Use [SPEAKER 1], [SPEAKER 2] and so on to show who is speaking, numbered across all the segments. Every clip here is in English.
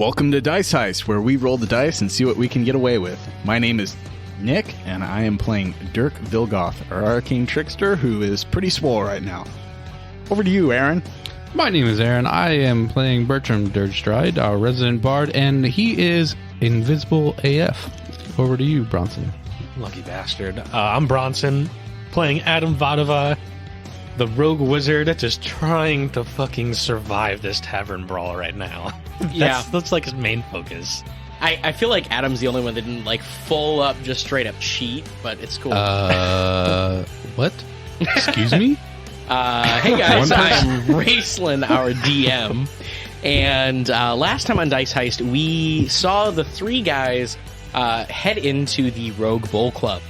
[SPEAKER 1] Welcome to Dice Heist, where we roll the dice and see what we can get away with. My name is Nick, and I am playing Dirk Vilgoth, our arcane trickster, who is pretty swole right now. Over to you, Aaron.
[SPEAKER 2] My name is Aaron. I am playing Bertram Dirgestride, our resident bard, and he is invisible AF. Over to you, Bronson.
[SPEAKER 3] Lucky bastard. I'm Bronson, playing Adam Vadova, the rogue wizard, just trying to fucking survive this tavern brawl right now. That's like his main focus.
[SPEAKER 4] I feel like Adam's the only one that didn't like full up, just straight up cheat, but it's cool.
[SPEAKER 2] What? Excuse me?
[SPEAKER 4] Hey guys, I'm Raceland, our DM, and last time on Dice Heist, we saw the three guys head into the Rogue Bowl Club.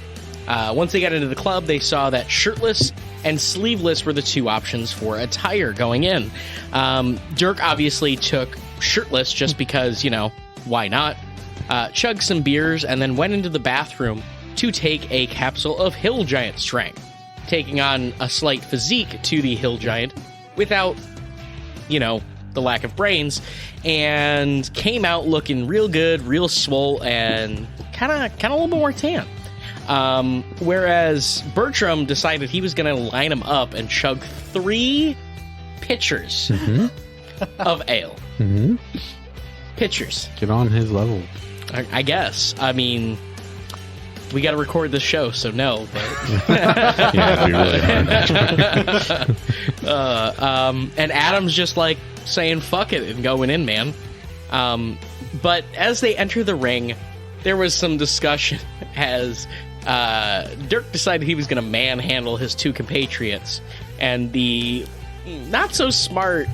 [SPEAKER 4] Once they got into the club, they saw that shirtless and sleeveless were the two options for attire going in. Dirk obviously took shirtless just because, you know, why not? Chugged some beers and then went into the bathroom to take a capsule of Hill Giant strength, taking on a slight physique to the Hill Giant without, you know, the lack of brains, and came out looking real good, real swole, and kind of a little bit more tan. Whereas Bertram decided he was going to line him up and chug 3 pitchers of ale. Pitchers.
[SPEAKER 2] Get on his level.
[SPEAKER 4] I guess. I mean, we got to record this show, so no. But
[SPEAKER 2] Yeah, it'd be really hard.
[SPEAKER 4] And Adam's just like saying "fuck it" and going in, man. But as they enter the ring, there was some discussion as Dirk decided he was going to manhandle his 2 compatriots, and the not so smart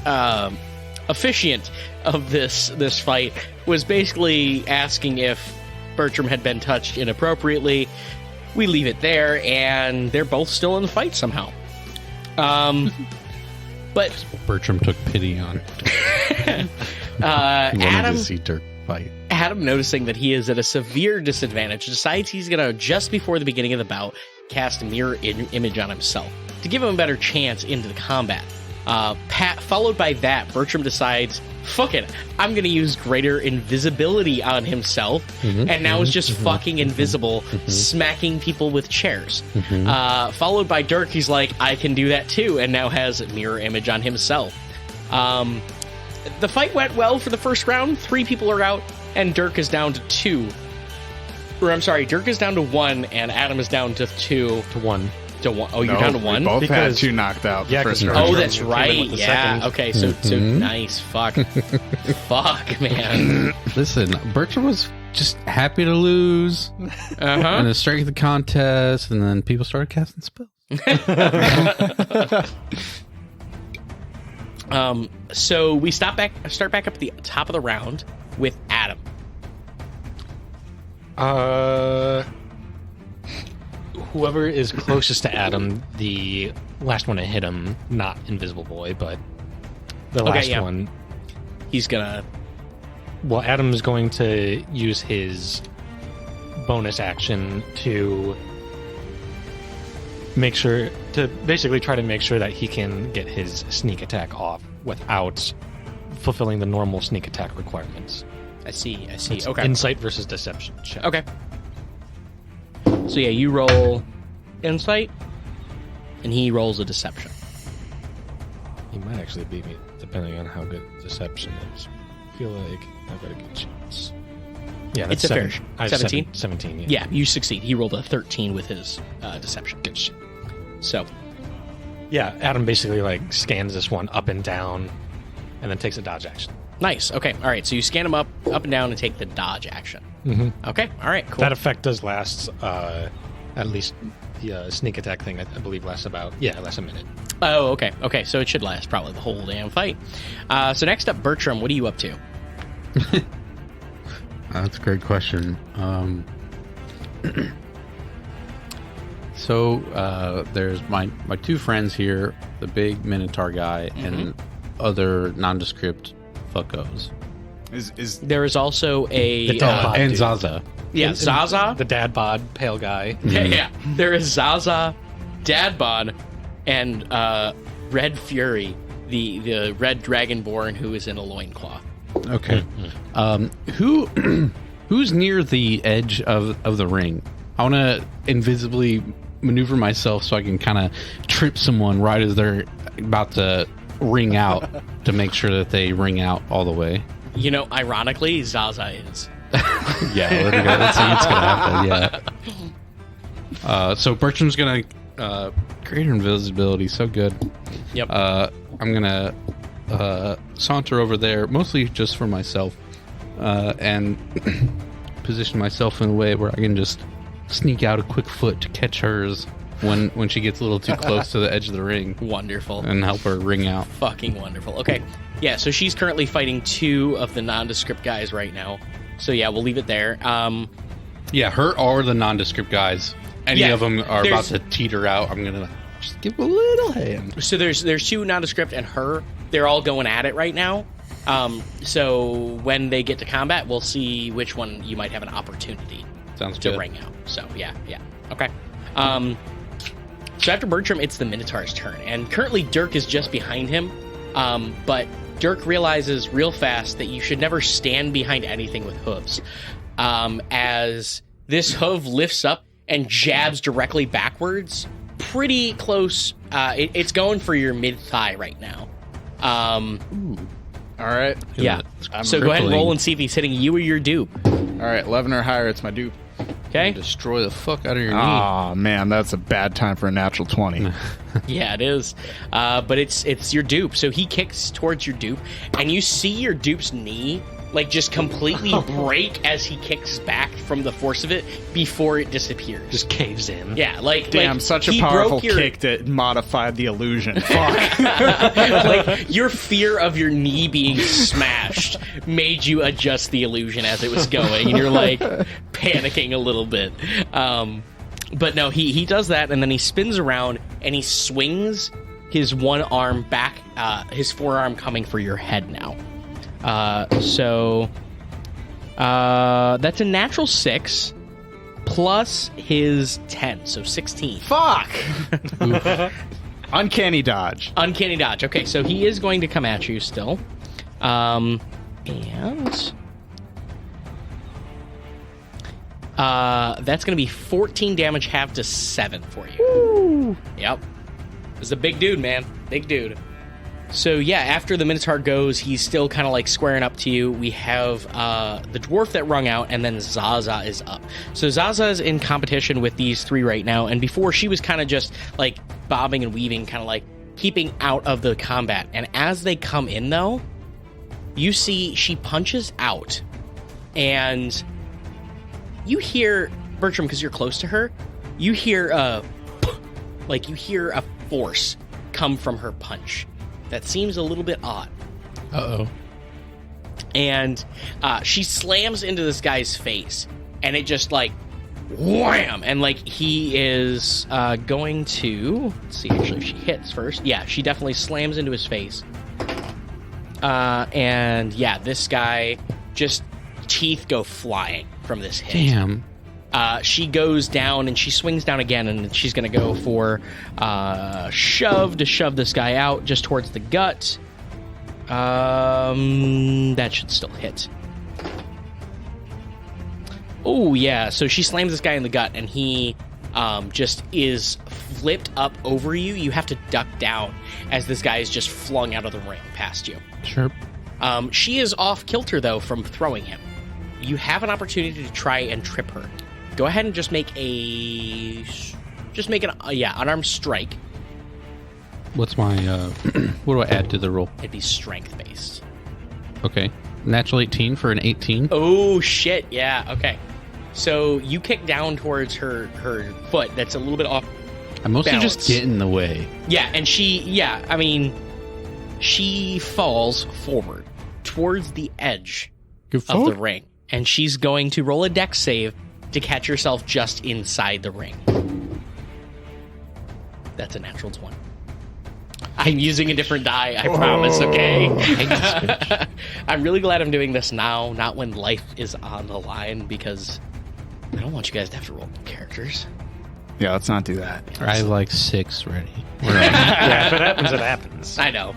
[SPEAKER 4] officiant of this fight was basically asking if Bertram had been touched inappropriately. We leave it there, and they're both still in the fight somehow. But
[SPEAKER 2] Bertram took pity on.
[SPEAKER 4] Adam,
[SPEAKER 2] to see Dirk fight.
[SPEAKER 4] Adam, noticing that he is at a severe disadvantage, decides he's going to, just before the beginning of the bout, cast a mirror image on himself to give him a better chance into the combat. Followed by that, Bertram decides, fuck it, I'm going to use greater invisibility on himself, and now is just fucking invisible, smacking people with chairs. Followed by Dirk, he's like, I can do that too, and now has a mirror image on himself. The fight went well for the first round. 3 people are out, and Dirk is down to 2. Or, I'm sorry, Dirk is down to 1, and Adam is down to 2.
[SPEAKER 3] To 1.
[SPEAKER 4] To 1. Oh, you're down to 1?
[SPEAKER 1] We both
[SPEAKER 3] Because-
[SPEAKER 1] had 2 knocked out.
[SPEAKER 3] Yeah,
[SPEAKER 1] first
[SPEAKER 3] 'cause-
[SPEAKER 1] round.
[SPEAKER 4] Oh, that's
[SPEAKER 3] Came in
[SPEAKER 4] right.
[SPEAKER 3] with the
[SPEAKER 4] Yeah.
[SPEAKER 3] second.
[SPEAKER 4] Okay. So nice. Fuck. Fuck, man.
[SPEAKER 2] Listen, Bertram was just happy to lose and the strength of the contest, and then people started casting spells.
[SPEAKER 4] So we start back up at the top of the round with Adam.
[SPEAKER 3] Whoever is closest to Adam, the last one to hit him, not Invisible Boy, but the last one.
[SPEAKER 4] He's gonna.
[SPEAKER 3] Well, Adam is going to use his bonus action to basically try to make sure that he can get his sneak attack off without fulfilling the normal sneak attack requirements.
[SPEAKER 4] I see.
[SPEAKER 3] It's
[SPEAKER 4] Okay.
[SPEAKER 3] Insight versus deception check.
[SPEAKER 4] Okay. So yeah, you roll insight, and he rolls a deception.
[SPEAKER 3] He might actually beat me, depending on how good deception is. I feel like I've got a good chance. Yeah, that's
[SPEAKER 4] It's a fair 17?
[SPEAKER 3] 17, yeah.
[SPEAKER 4] Yeah, you succeed. He rolled a 13 with his deception.
[SPEAKER 3] Good shit.
[SPEAKER 4] So
[SPEAKER 3] Yeah, Adam basically like scans this one up and down, and then takes a dodge action.
[SPEAKER 4] nice. Okay. All right. So you scan him up and down, and take the dodge action. Okay. All right. Cool.
[SPEAKER 3] That effect does last, at least the sneak attack thing, I believe, lasts a minute.
[SPEAKER 4] Oh, okay. Okay, so it should last probably the whole damn fight. So next up, Bertram, what are you up to?
[SPEAKER 2] That's a great question. So there's my 2 friends here, the big Minotaur guy and other nondescript fuckos.
[SPEAKER 4] There is also a...
[SPEAKER 3] The dad bod
[SPEAKER 2] and
[SPEAKER 3] dude.
[SPEAKER 2] Zaza.
[SPEAKER 4] Yeah, Zaza.
[SPEAKER 3] The dad bod, pale guy.
[SPEAKER 4] Yeah. There is Zaza, Dadbod, and Red Fury, the red dragonborn who is in a loincloth.
[SPEAKER 2] Okay. Who who's near the edge of the ring? I want to invisibly maneuver myself so I can kind of trip someone right as they're about to ring out to make sure that they ring out all the way.
[SPEAKER 4] You know, ironically, Zaza is.
[SPEAKER 2] Yeah, let's see what's gonna happen. Yeah. So Bertram's gonna create her invisibility. So good.
[SPEAKER 4] Yep.
[SPEAKER 2] I'm gonna saunter over there, mostly just for myself, and position myself in a way where I can just sneak out a quick foot to catch hers when she gets a little too close to the edge of the ring.
[SPEAKER 4] Wonderful.
[SPEAKER 2] And help her ring out.
[SPEAKER 4] Fucking wonderful. Okay. Yeah, so she's currently fighting 2 of the nondescript guys right now. So yeah, we'll leave it there.
[SPEAKER 2] Yeah, her or the nondescript guys. Any of them are about to teeter out. I'm gonna just give a little hand.
[SPEAKER 4] So there's 2 nondescript and her. They're all going at it right now. So when they get to combat, we'll see which one you might have an opportunity
[SPEAKER 2] Sounds
[SPEAKER 4] to
[SPEAKER 2] good.
[SPEAKER 4] ring out. So yeah. Okay. So after Bertram, it's the Minotaur's turn, and currently Dirk is just behind him. But Dirk realizes real fast that you should never stand behind anything with hooves. As this hoof lifts up and jabs directly backwards, pretty close. It's going for your mid-thigh right now.
[SPEAKER 1] All right.
[SPEAKER 4] Yeah. So go ahead and roll and see if he's hitting you or your dupe.
[SPEAKER 1] All right, 11 or higher, it's my dupe.
[SPEAKER 4] Okay?
[SPEAKER 2] Destroy the fuck out of your knee.
[SPEAKER 1] Oh, man, that's a bad time for a natural 20.
[SPEAKER 4] Yeah, it is. But it's your dupe. So he kicks towards your dupe, and you see your dupe's knee like just completely break as he kicks back from the force of it before it disappears.
[SPEAKER 3] Just caves in.
[SPEAKER 4] Yeah, like
[SPEAKER 1] Damn,
[SPEAKER 4] like
[SPEAKER 1] such a
[SPEAKER 4] he
[SPEAKER 1] powerful
[SPEAKER 4] broke your,
[SPEAKER 1] kick that modified the illusion. Fuck.
[SPEAKER 4] like your fear of your knee being smashed made you adjust the illusion as it was going, and you're like panicking a little bit. But no, he does that, and then he spins around and he swings his one arm back, his forearm coming for your head now. So that's a natural 6 plus his 10, so 16.
[SPEAKER 1] Fuck. Uncanny dodge.
[SPEAKER 4] Uncanny dodge. Okay, so he is going to come at you still. And that's going to be 14 damage, half to 7 for you. Woo. Yep. It's a big dude, man. Big dude. So yeah, after the Minotaur goes, he's still kind of like squaring up to you. We have the dwarf that rung out, and then Zaza is up. So Zaza is in competition with these 3 right now, and before she was kind of just like bobbing and weaving, kind of like keeping out of the combat. And as they come in, though, you see she punches out, and you hear, Bertram, because you're close to her, you hear a force come from her punch. That seems a little bit odd.
[SPEAKER 2] Uh-oh.
[SPEAKER 4] And she slams into this guy's face, and it just like wham, and like he is going to, let's see actually if she hits first. Yeah, she definitely slams into his face. And yeah, this guy just teeth go flying from this hit.
[SPEAKER 2] Damn.
[SPEAKER 4] She goes down and she swings down again, and she's going to go for shove to shove this guy out just towards the gut. That should still hit. Oh, yeah. So she slams this guy in the gut, and he just is flipped up over you. You have to duck down as this guy is just flung out of the ring past you.
[SPEAKER 2] Sure.
[SPEAKER 4] She is off kilter, though, from throwing him. You have an opportunity to try and trip her. Go ahead and just make an unarmed strike.
[SPEAKER 2] What's my, what do I add to the roll?
[SPEAKER 4] It'd be strength based.
[SPEAKER 2] Okay. Natural 18 for an 18.
[SPEAKER 4] Oh, shit. Yeah. Okay. So you kick down towards her foot that's a little bit off.
[SPEAKER 2] I mostly
[SPEAKER 4] balance.
[SPEAKER 2] just get in the way.
[SPEAKER 4] Yeah. And she falls forward towards the edge of the ring. And she's going to roll a dex save to catch herself just inside the ring. That's a natural 20. I'm using a different die, I promise, okay? I'm really glad I'm doing this now, not when life is on the line, because I don't want you guys to have to roll new characters.
[SPEAKER 1] Yeah, let's not do that.
[SPEAKER 2] I have like 6 ready.
[SPEAKER 3] Yeah, if it happens, it happens.
[SPEAKER 4] I know.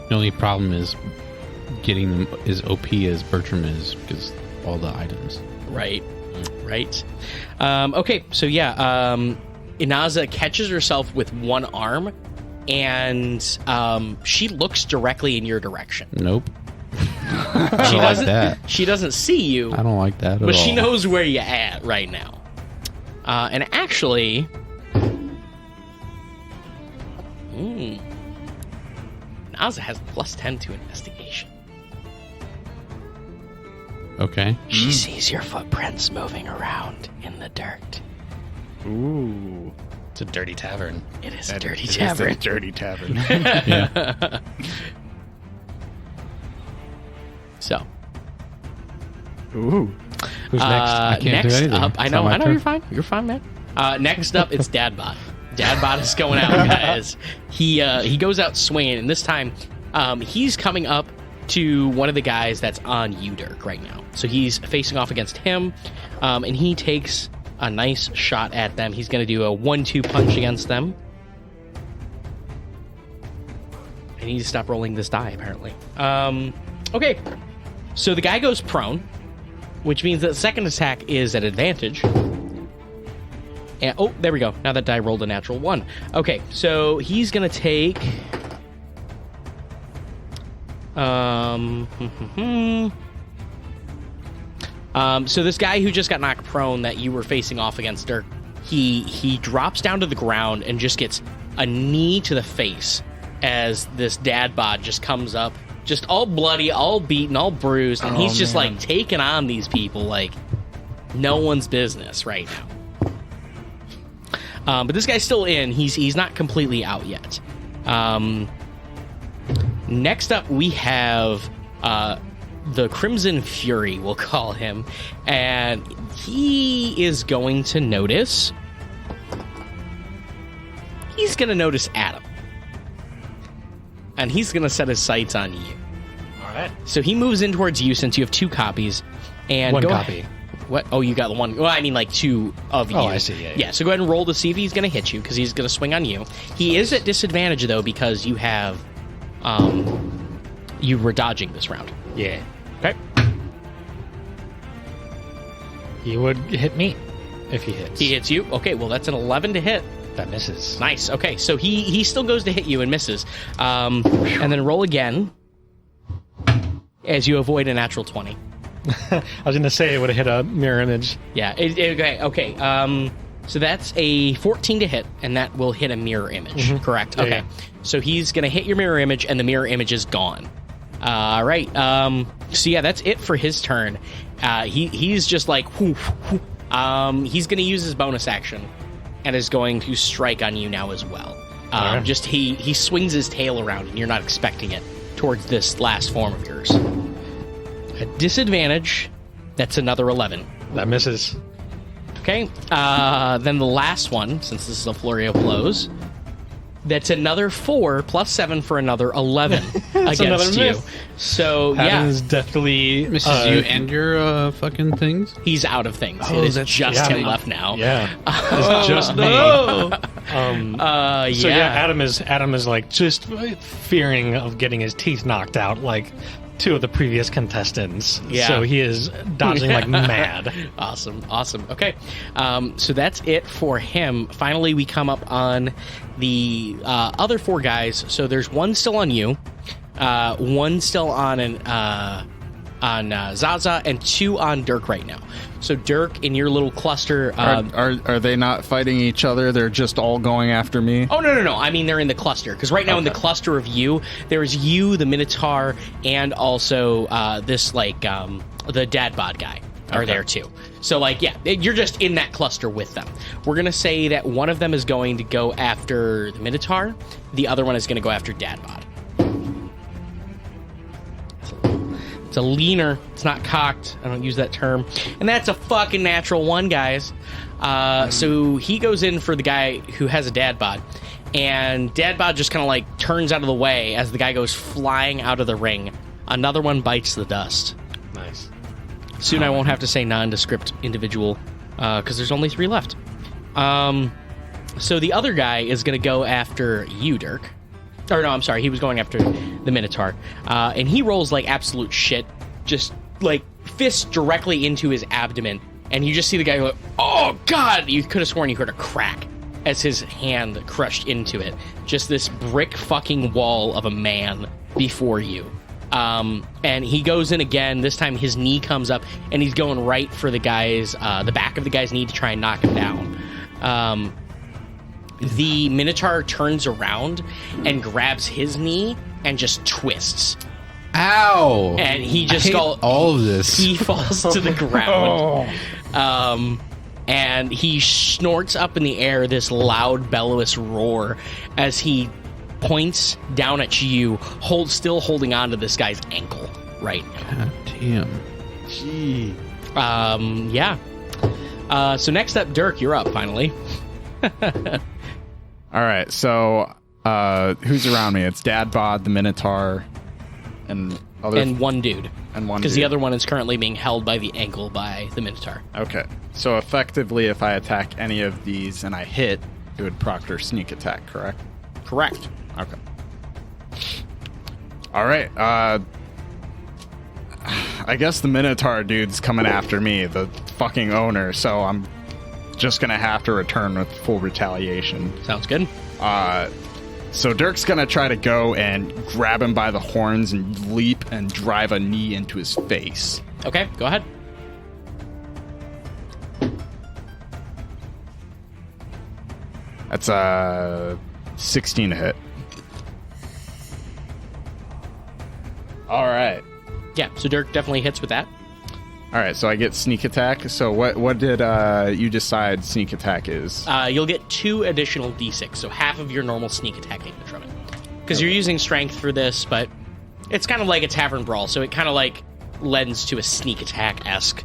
[SPEAKER 2] The only problem is getting them as OP as Bertram is because all the items.
[SPEAKER 4] Right. Okay, so yeah, Inaza catches herself with one arm, and she looks directly in your direction.
[SPEAKER 2] Nope.
[SPEAKER 4] She doesn't. Like she doesn't see you.
[SPEAKER 2] I don't like that at all.
[SPEAKER 4] But she knows where you're at right now. And actually, Naza has +10 to investigation.
[SPEAKER 2] Okay.
[SPEAKER 4] She sees your footprints moving around in the dirt.
[SPEAKER 1] Ooh.
[SPEAKER 3] It's a dirty tavern.
[SPEAKER 4] It is a dirty tavern.
[SPEAKER 1] It's a dirty tavern.
[SPEAKER 2] Yeah.
[SPEAKER 4] So.
[SPEAKER 1] Ooh.
[SPEAKER 3] Who's next?
[SPEAKER 2] I can't do
[SPEAKER 4] next
[SPEAKER 2] anything.
[SPEAKER 4] up, I
[SPEAKER 2] It's
[SPEAKER 4] know,
[SPEAKER 2] not my turn.
[SPEAKER 4] you're fine. You're fine, man. Next up, it's Dadbot. Dadbot is going out, guys. He goes out swinging, and this time, he's coming up to one of the guys that's on you, Dirk, right now. So he's facing off against him, and he takes a nice shot at them. He's going to do a 1-2 punch against them. I need to stop rolling this die, apparently. Okay. So the guy goes prone, which means that the second attack is at advantage. And, oh, there we go. Now that die rolled a natural 1. Okay, so he's going to take... so this guy who just got knocked prone that you were facing off against, Dirk, he drops down to the ground and just gets a knee to the face as this dad bod just comes up, just all bloody, all beaten, all bruised, and he's just like taking on these people like no one's business right now. But this guy's still in. He's not completely out yet. Next up, we have the Crimson Fury, we'll call him, and he is going to notice. He's going to notice Adam, and he's going to set his sights on you.
[SPEAKER 3] All right.
[SPEAKER 4] So he moves in towards you since you have 2 copies. And
[SPEAKER 3] One
[SPEAKER 4] go
[SPEAKER 3] copy.
[SPEAKER 4] ahead. What? Oh, you got the one. Well, I mean, like 2 of you.
[SPEAKER 3] Oh, I see. Yeah.
[SPEAKER 4] So go ahead and roll to see if he's going to hit you, because he's going to swing on you. He is at disadvantage, though, because you have... you were dodging this round.
[SPEAKER 3] Yeah.
[SPEAKER 4] Okay.
[SPEAKER 3] He would hit me if he hits.
[SPEAKER 4] He hits you. Okay, well, that's an 11 to hit.
[SPEAKER 3] That misses.
[SPEAKER 4] Nice. Okay, so he still goes to hit you and misses. And then roll again as you avoid a natural 20.
[SPEAKER 3] I was going to say it would have hit a mirror image.
[SPEAKER 4] Yeah. Okay. So that's a 14 to hit, and that will hit a mirror image, correct?
[SPEAKER 3] Yeah,
[SPEAKER 4] Okay.
[SPEAKER 3] yeah.
[SPEAKER 4] So he's going to hit your mirror image, and the mirror image is gone. All right. So yeah, that's it for his turn. He's just like, whoo, whoo. He's going to use his bonus action and is going to strike on you now as well.
[SPEAKER 3] Right.
[SPEAKER 4] Just he swings his tail around, and you're not expecting it, towards this last form of yours. At disadvantage, that's another 11.
[SPEAKER 3] That misses.
[SPEAKER 4] Okay, then the last one, since this is a flurry of blows, that's another 4 plus 7 for another 11 against
[SPEAKER 3] another
[SPEAKER 4] you.
[SPEAKER 3] miss.
[SPEAKER 4] So,
[SPEAKER 3] Adam
[SPEAKER 4] yeah,
[SPEAKER 3] is definitely...
[SPEAKER 2] Misses you and your fucking things?
[SPEAKER 4] he's out of things.
[SPEAKER 3] Oh,
[SPEAKER 4] it is
[SPEAKER 3] that's-
[SPEAKER 4] just
[SPEAKER 3] yeah.
[SPEAKER 4] him left now.
[SPEAKER 3] Yeah. It's just me.
[SPEAKER 4] Yeah.
[SPEAKER 3] So yeah, Adam is like just fearing of getting his teeth knocked out like 2 of the previous contestants.
[SPEAKER 4] Yeah.
[SPEAKER 3] So he is dodging like mad.
[SPEAKER 4] Awesome. Okay. So that's it for him. Finally, we come up on the other 4 guys. So there's 1 still on you, 1 still on Zaza, and 2 on Dirk right now. So Dirk, in your little cluster,
[SPEAKER 1] Are they not fighting each other? They're just all going after me?
[SPEAKER 4] oh no! I mean, they're in the cluster, because right now in the cluster of you, there's you, the Minotaur, and also this like the dad bod guy are there too. So like, yeah, you're just in that cluster with them. We're gonna say that one of them is going to go after the Minotaur, the other one is going to go after dad bod. It's a leaner. It's not cocked. I don't use that term. And that's a fucking natural 1, guys. So he goes in for the guy who has a dad bod. And dad bod just kind of like turns out of the way as the guy goes flying out of the ring. Another one bites the dust.
[SPEAKER 3] Nice.
[SPEAKER 4] Soon I won't have to say nondescript individual because there's only 3 left. So the other guy is going to go after you, Dirk. Or no, I'm sorry, he was going after the Minotaur. And he rolls like absolute shit, just like fist directly into his abdomen. And you just see the guy go, oh god! You could have sworn you heard a crack as his hand crushed into it. Just this brick fucking wall of a man before you. And he goes in again. This time his knee comes up, and he's going right for the back of the guy's knee to try and knock him down. The Minotaur turns around and grabs his knee and just twists.
[SPEAKER 2] Ow!
[SPEAKER 4] And he just
[SPEAKER 2] all of this.
[SPEAKER 4] He falls to the ground. And he snorts up in the air this loud, bellowous roar as he points down at you, still holding on to this guy's ankle. Right.
[SPEAKER 2] God damn.
[SPEAKER 1] Gee.
[SPEAKER 4] Yeah. So next up, Dirk, you're up finally.
[SPEAKER 1] All right, so who's around me? It's Dad Bod, the Minotaur, and
[SPEAKER 4] one dude.
[SPEAKER 1] And one
[SPEAKER 4] because the other one is currently being held by the ankle by the Minotaur.
[SPEAKER 1] Okay, so effectively, if I attack any of these and I hit, it would proctor sneak attack, correct?
[SPEAKER 4] Correct.
[SPEAKER 1] Okay. All right. I guess the Minotaur dude's coming after me, the fucking owner. So I'm just gonna have to return with full retaliation.
[SPEAKER 4] Sounds good.
[SPEAKER 1] So Dirk's gonna try to go and grab him by the horns and leap and drive a knee into his face.
[SPEAKER 4] Okay, go ahead.
[SPEAKER 1] That's 16 to hit. All right.
[SPEAKER 4] Yeah, so Dirk definitely hits with that.
[SPEAKER 1] All right, so I get sneak attack. So what did you decide sneak attack is?
[SPEAKER 4] You'll get 2 additional d6, so half of your normal sneak attack damage from it. Because you're using strength for this, but it's kind of like a tavern brawl, so it kind of like lends to a sneak attack-esque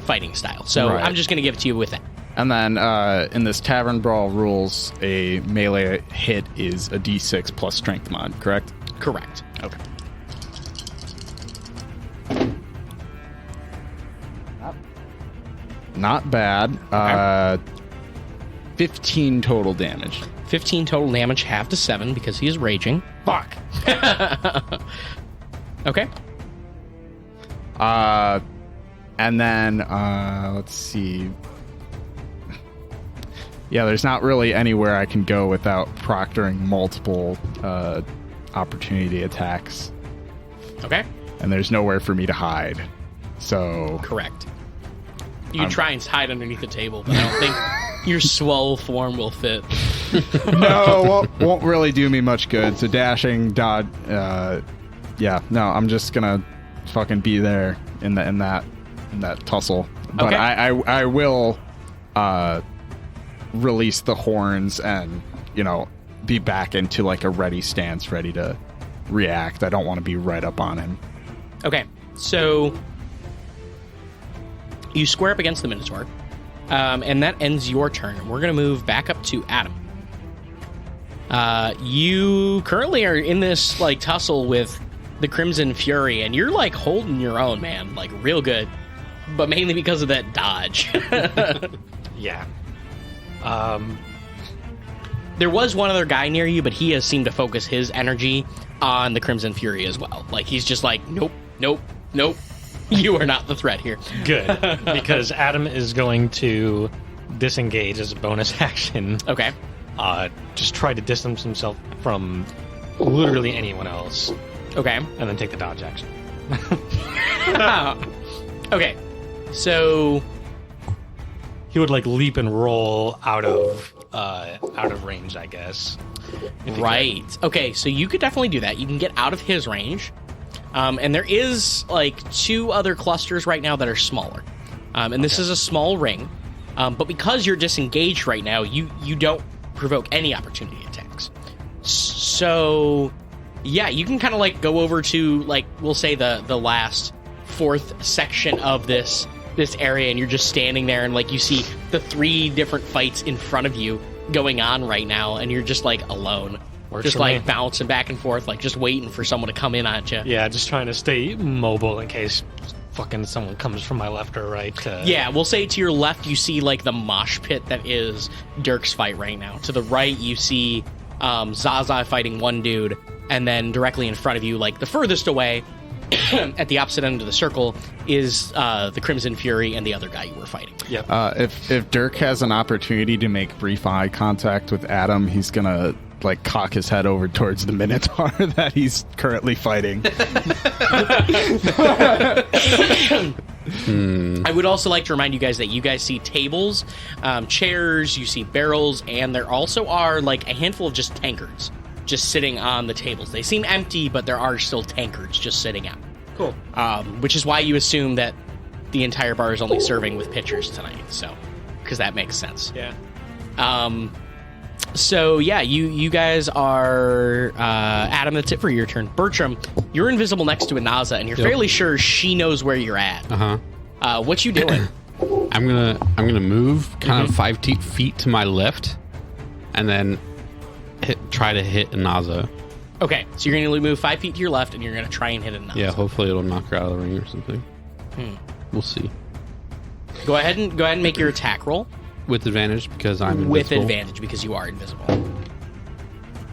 [SPEAKER 4] fighting style. So
[SPEAKER 1] right.
[SPEAKER 4] I'm just going to give it to you with that.
[SPEAKER 1] And then in this tavern brawl rules, a melee hit is a d6 plus strength mod, correct?
[SPEAKER 4] Correct.
[SPEAKER 1] Okay. Not bad.
[SPEAKER 4] Okay.
[SPEAKER 1] 15 total damage.
[SPEAKER 4] 15 total damage, half to 7 because he is raging.
[SPEAKER 1] Fuck.
[SPEAKER 4] Okay.
[SPEAKER 1] And then let's see. Yeah, there's not really anywhere I can go without proctoring multiple opportunity attacks.
[SPEAKER 4] Okay.
[SPEAKER 1] And there's nowhere for me to hide. So
[SPEAKER 4] correct. You can try and hide underneath the table, but I don't think your swole form will fit.
[SPEAKER 1] No, won't really do me much good. So dashing, dodge, yeah, no, I'm just gonna fucking be there in that tussle. But
[SPEAKER 4] okay.
[SPEAKER 1] I will release the horns and be back into like a ready stance, ready to react. I don't want to be right up on him.
[SPEAKER 4] Okay, so you square up against the Minotaur, and that ends your turn. We're going to move back up to Adam. You currently are in this like tussle with the Crimson Fury, and you're like holding your own, man, like real good, but mainly because of that dodge.
[SPEAKER 3] Yeah.
[SPEAKER 4] There was one other guy near you, but he has seemed to focus his energy on the Crimson Fury as well. Like he's just like, nope. You are not the threat here.
[SPEAKER 3] Good, because Adam is going to disengage as a bonus action.
[SPEAKER 4] Okay.
[SPEAKER 3] Just try to distance himself from literally anyone else.
[SPEAKER 4] Okay.
[SPEAKER 3] And then take the dodge action.
[SPEAKER 4] Okay. So
[SPEAKER 3] he would like leap and roll out of range, I guess.
[SPEAKER 4] Right. Okay, so you could definitely do that. You can get out of his range. And there is like 2 other clusters right now that are smaller. And this is a small ring. But because you're disengaged right now, you don't provoke any opportunity attacks. So yeah, you can kind of like go over to like we'll say the last 4th section of this area, and you're just standing there, and like you see the 3 different fights in front of you going on right now, and you're just like alone.
[SPEAKER 3] Works
[SPEAKER 4] just
[SPEAKER 3] for
[SPEAKER 4] like
[SPEAKER 3] me.
[SPEAKER 4] bouncing back and forth, like just waiting for someone to come in on you.
[SPEAKER 3] Yeah, just trying to stay mobile in case fucking someone comes from my left or right.
[SPEAKER 4] Yeah, we'll say to your left you see like the mosh pit that is Dirk's fight right now. To the right you see Zaza fighting one dude, and then directly in front of you, like the furthest away, at the opposite end of the circle, is the Crimson Fury and the other guy you were fighting.
[SPEAKER 3] Yep.
[SPEAKER 1] If Dirk has an opportunity to make brief eye contact with Adam, he's gonna like cock his head over towards the Minotaur that he's currently fighting.
[SPEAKER 4] I would also like to remind you guys that you guys see tables, chairs, you see barrels, and there also are like a handful of just tankards just sitting on the tables. They seem empty, but there are still tankards just sitting out.
[SPEAKER 3] Cool.
[SPEAKER 4] Which is why you assume that the entire bar is only serving with pitchers tonight. So, because that makes sense.
[SPEAKER 3] Yeah.
[SPEAKER 4] So yeah, you guys are Adam. That's it for your turn. Bertram, you're invisible next to Anaza, and you're fairly sure she knows where you're at. What you doing?
[SPEAKER 2] I'm gonna move kind of 5 feet to my left, and then try to hit Anaza.
[SPEAKER 4] Okay, so you're gonna move 5 feet to your left, and you're gonna try and hit Anaza.
[SPEAKER 2] Yeah, hopefully it'll knock her out of the ring or something. We'll see.
[SPEAKER 4] Go ahead and make your attack roll
[SPEAKER 2] With advantage because I'm invisible.
[SPEAKER 4] with advantage because you are invisible.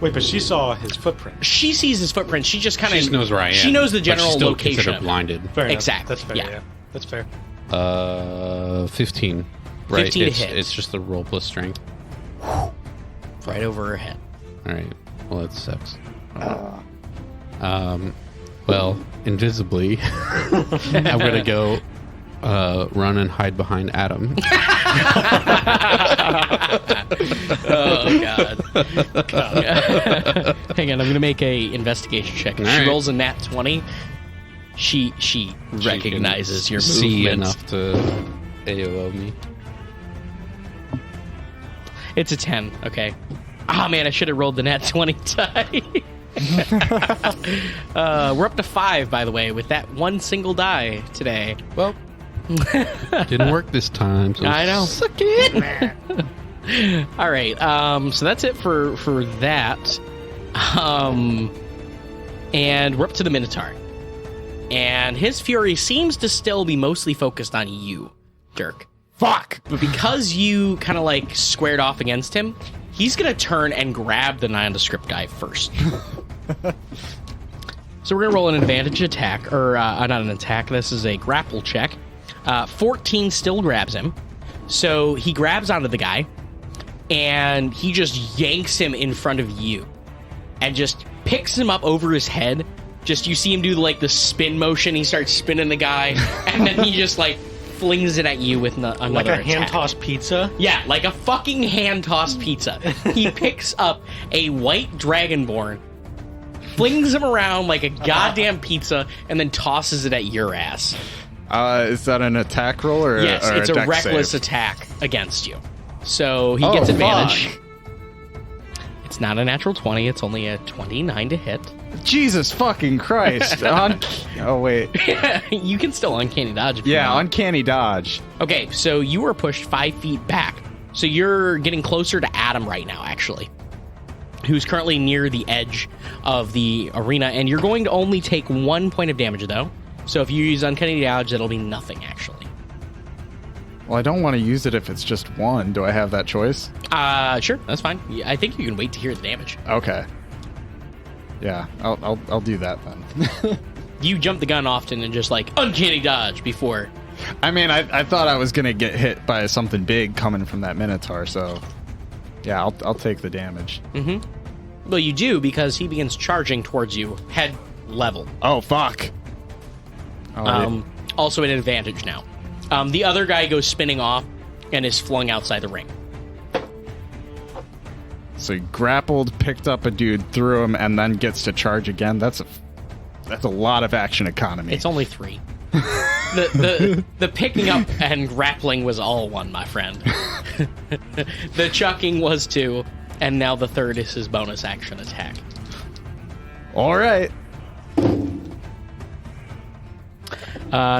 [SPEAKER 3] Wait, but she saw his footprint.
[SPEAKER 4] She sees his footprint. She just kind
[SPEAKER 2] She
[SPEAKER 4] of
[SPEAKER 2] just knows where I am.
[SPEAKER 4] She knows the
[SPEAKER 2] but
[SPEAKER 4] general
[SPEAKER 2] she's still
[SPEAKER 4] location.
[SPEAKER 2] considered
[SPEAKER 4] of it.
[SPEAKER 2] blinded.
[SPEAKER 3] Fair enough.
[SPEAKER 4] Exactly,
[SPEAKER 3] That's fair.
[SPEAKER 4] yeah.
[SPEAKER 3] Yeah. That's fair.
[SPEAKER 2] 15. Right.
[SPEAKER 4] 15 to hit.
[SPEAKER 2] It's just the roll plus strength.
[SPEAKER 4] Right over her head.
[SPEAKER 2] All right. Well, that sucks. Well, invisibly, I'm gonna go run and hide behind Adam.
[SPEAKER 4] Oh god. Hang on, I'm gonna make a investigation check. If she
[SPEAKER 2] Alright.
[SPEAKER 4] rolls a nat 20, she recognizes your
[SPEAKER 2] see
[SPEAKER 4] movements.
[SPEAKER 2] enough to AOO me.
[SPEAKER 4] It's a 10. Okay. Ah, man, I should have rolled the nat 20 die. We're up to 5, by the way, with that one single die today.
[SPEAKER 2] Well, didn't work this time. So
[SPEAKER 4] I know.
[SPEAKER 2] Suck it.
[SPEAKER 4] All right. So that's it for that. And we're up to the Minotaur. And his fury seems to still be mostly focused on you, Dirk.
[SPEAKER 1] Fuck!
[SPEAKER 4] But because you kind of like squared off against him, he's going to turn and grab the nondescript guy first. So we're going to roll an advantage attack, or not an attack, this is a grapple check. 14 still grabs him. So he grabs onto the guy, and he just yanks him in front of you, and just picks him up over his head. Just, you see him do like the spin motion, he starts spinning the guy, and then he just like flings it at you with another
[SPEAKER 3] Like a
[SPEAKER 4] attack.
[SPEAKER 3] hand-tossed pizza?
[SPEAKER 4] Yeah, like a fucking hand-tossed pizza. He picks up a white dragonborn, flings him around like a goddamn pizza, and then tosses it at your ass.
[SPEAKER 1] Is that an attack roll or
[SPEAKER 4] Yes,
[SPEAKER 1] or
[SPEAKER 4] it's a
[SPEAKER 1] dex
[SPEAKER 4] reckless
[SPEAKER 1] save?
[SPEAKER 4] attack against you. So he gets advantage.
[SPEAKER 1] Fuck.
[SPEAKER 4] It's not a natural 20, it's only a 29 to hit.
[SPEAKER 1] Jesus fucking Christ. Oh, wait.
[SPEAKER 4] You can still uncanny dodge if you
[SPEAKER 1] Yeah,
[SPEAKER 4] want.
[SPEAKER 1] uncanny dodge.
[SPEAKER 4] Okay, so you were pushed 5 feet back. So you're getting closer to Adam right now, actually, who's currently near the edge of the arena, and you're going to only take 1 point of damage, though. So if you use uncanny dodge, that'll be nothing, actually.
[SPEAKER 1] Well, I don't want to use it if it's just one. Do I have that choice?
[SPEAKER 4] Sure, that's fine. Yeah, I think you can wait to hear the damage.
[SPEAKER 1] Okay. Yeah, I'll do that then.
[SPEAKER 4] You jump the gun often and just like uncanny dodge before.
[SPEAKER 1] I mean, I thought I was gonna get hit by something big coming from that Minotaur, so yeah, I'll take the damage.
[SPEAKER 4] Well, you do because he begins charging towards you, head level.
[SPEAKER 1] Oh fuck! Oh,
[SPEAKER 4] Also an advantage now. The other guy goes spinning off and is flung outside the ring.
[SPEAKER 1] so he grappled, picked up a dude, threw him, and then gets to charge again. That's a lot of action economy.
[SPEAKER 4] It's only 3. The picking up and grappling was all 1, my friend. The chucking was 2, and now the third is his bonus action attack.
[SPEAKER 1] All right.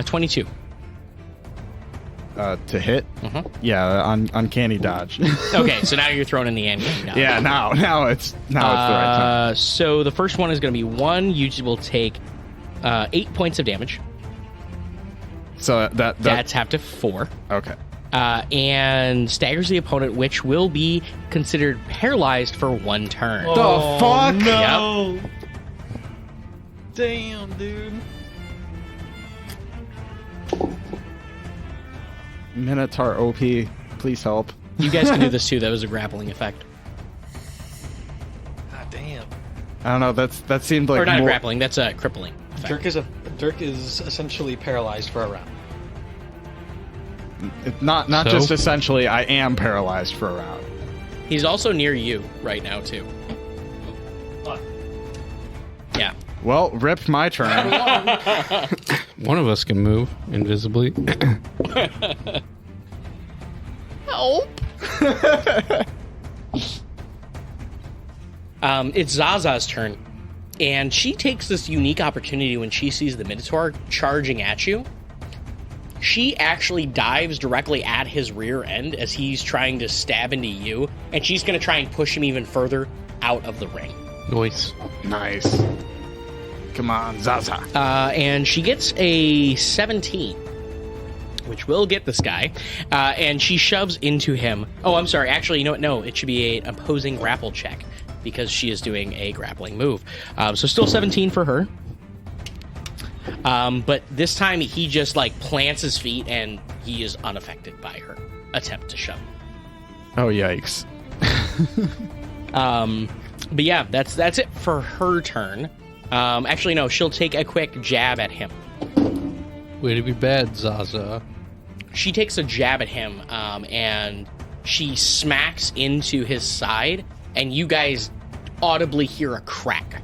[SPEAKER 4] 22.
[SPEAKER 1] To hit? Yeah, uncanny dodge.
[SPEAKER 4] Okay, so now you're thrown in the uncanny dodge.
[SPEAKER 1] Yeah, now it's the right time.
[SPEAKER 4] So the first one is going to be 1. You will take 8 points of damage.
[SPEAKER 1] So that
[SPEAKER 4] That's half to 4.
[SPEAKER 1] okay.
[SPEAKER 4] and staggers the opponent, which will be considered paralyzed for 1 turn.
[SPEAKER 1] The fuck?
[SPEAKER 3] No.
[SPEAKER 4] Yep.
[SPEAKER 3] Damn, dude.
[SPEAKER 1] Minotaur OP, please help.
[SPEAKER 4] You guys can do this too. That was a grappling effect.
[SPEAKER 3] God damn.
[SPEAKER 1] I don't know. That seemed like
[SPEAKER 4] Or not a
[SPEAKER 1] more...
[SPEAKER 4] grappling. That's a crippling effect.
[SPEAKER 3] Dirk is essentially paralyzed for a round.
[SPEAKER 1] Not
[SPEAKER 2] So?
[SPEAKER 1] just essentially. I am paralyzed for a round.
[SPEAKER 4] He's also near you right now too. Yeah.
[SPEAKER 1] Well, rip my turn.
[SPEAKER 2] One of us can move invisibly.
[SPEAKER 4] Help! It's Zaza's turn, and she takes this unique opportunity when she sees the Minotaur charging at you. She actually dives directly at his rear end as he's trying to stab into you, and she's going to try and push him even further out of the ring.
[SPEAKER 2] Noise.
[SPEAKER 1] Nice. Come on, Zaza.
[SPEAKER 4] And she gets a 17, which will get this guy, and she shoves into him. Oh, I'm sorry. Actually, you know what? No, it should be an opposing grapple check because she is doing a grappling move. So still 17 for her. But this time he just like plants his feet and he is unaffected by her attempt to shove.
[SPEAKER 1] Oh, yikes.
[SPEAKER 4] But yeah, that's it for her turn. Actually, no, she'll take a quick jab at him.
[SPEAKER 2] Way to be bad, Zaza.
[SPEAKER 4] She takes a jab at him, and she smacks into his side, and you guys audibly hear a crack.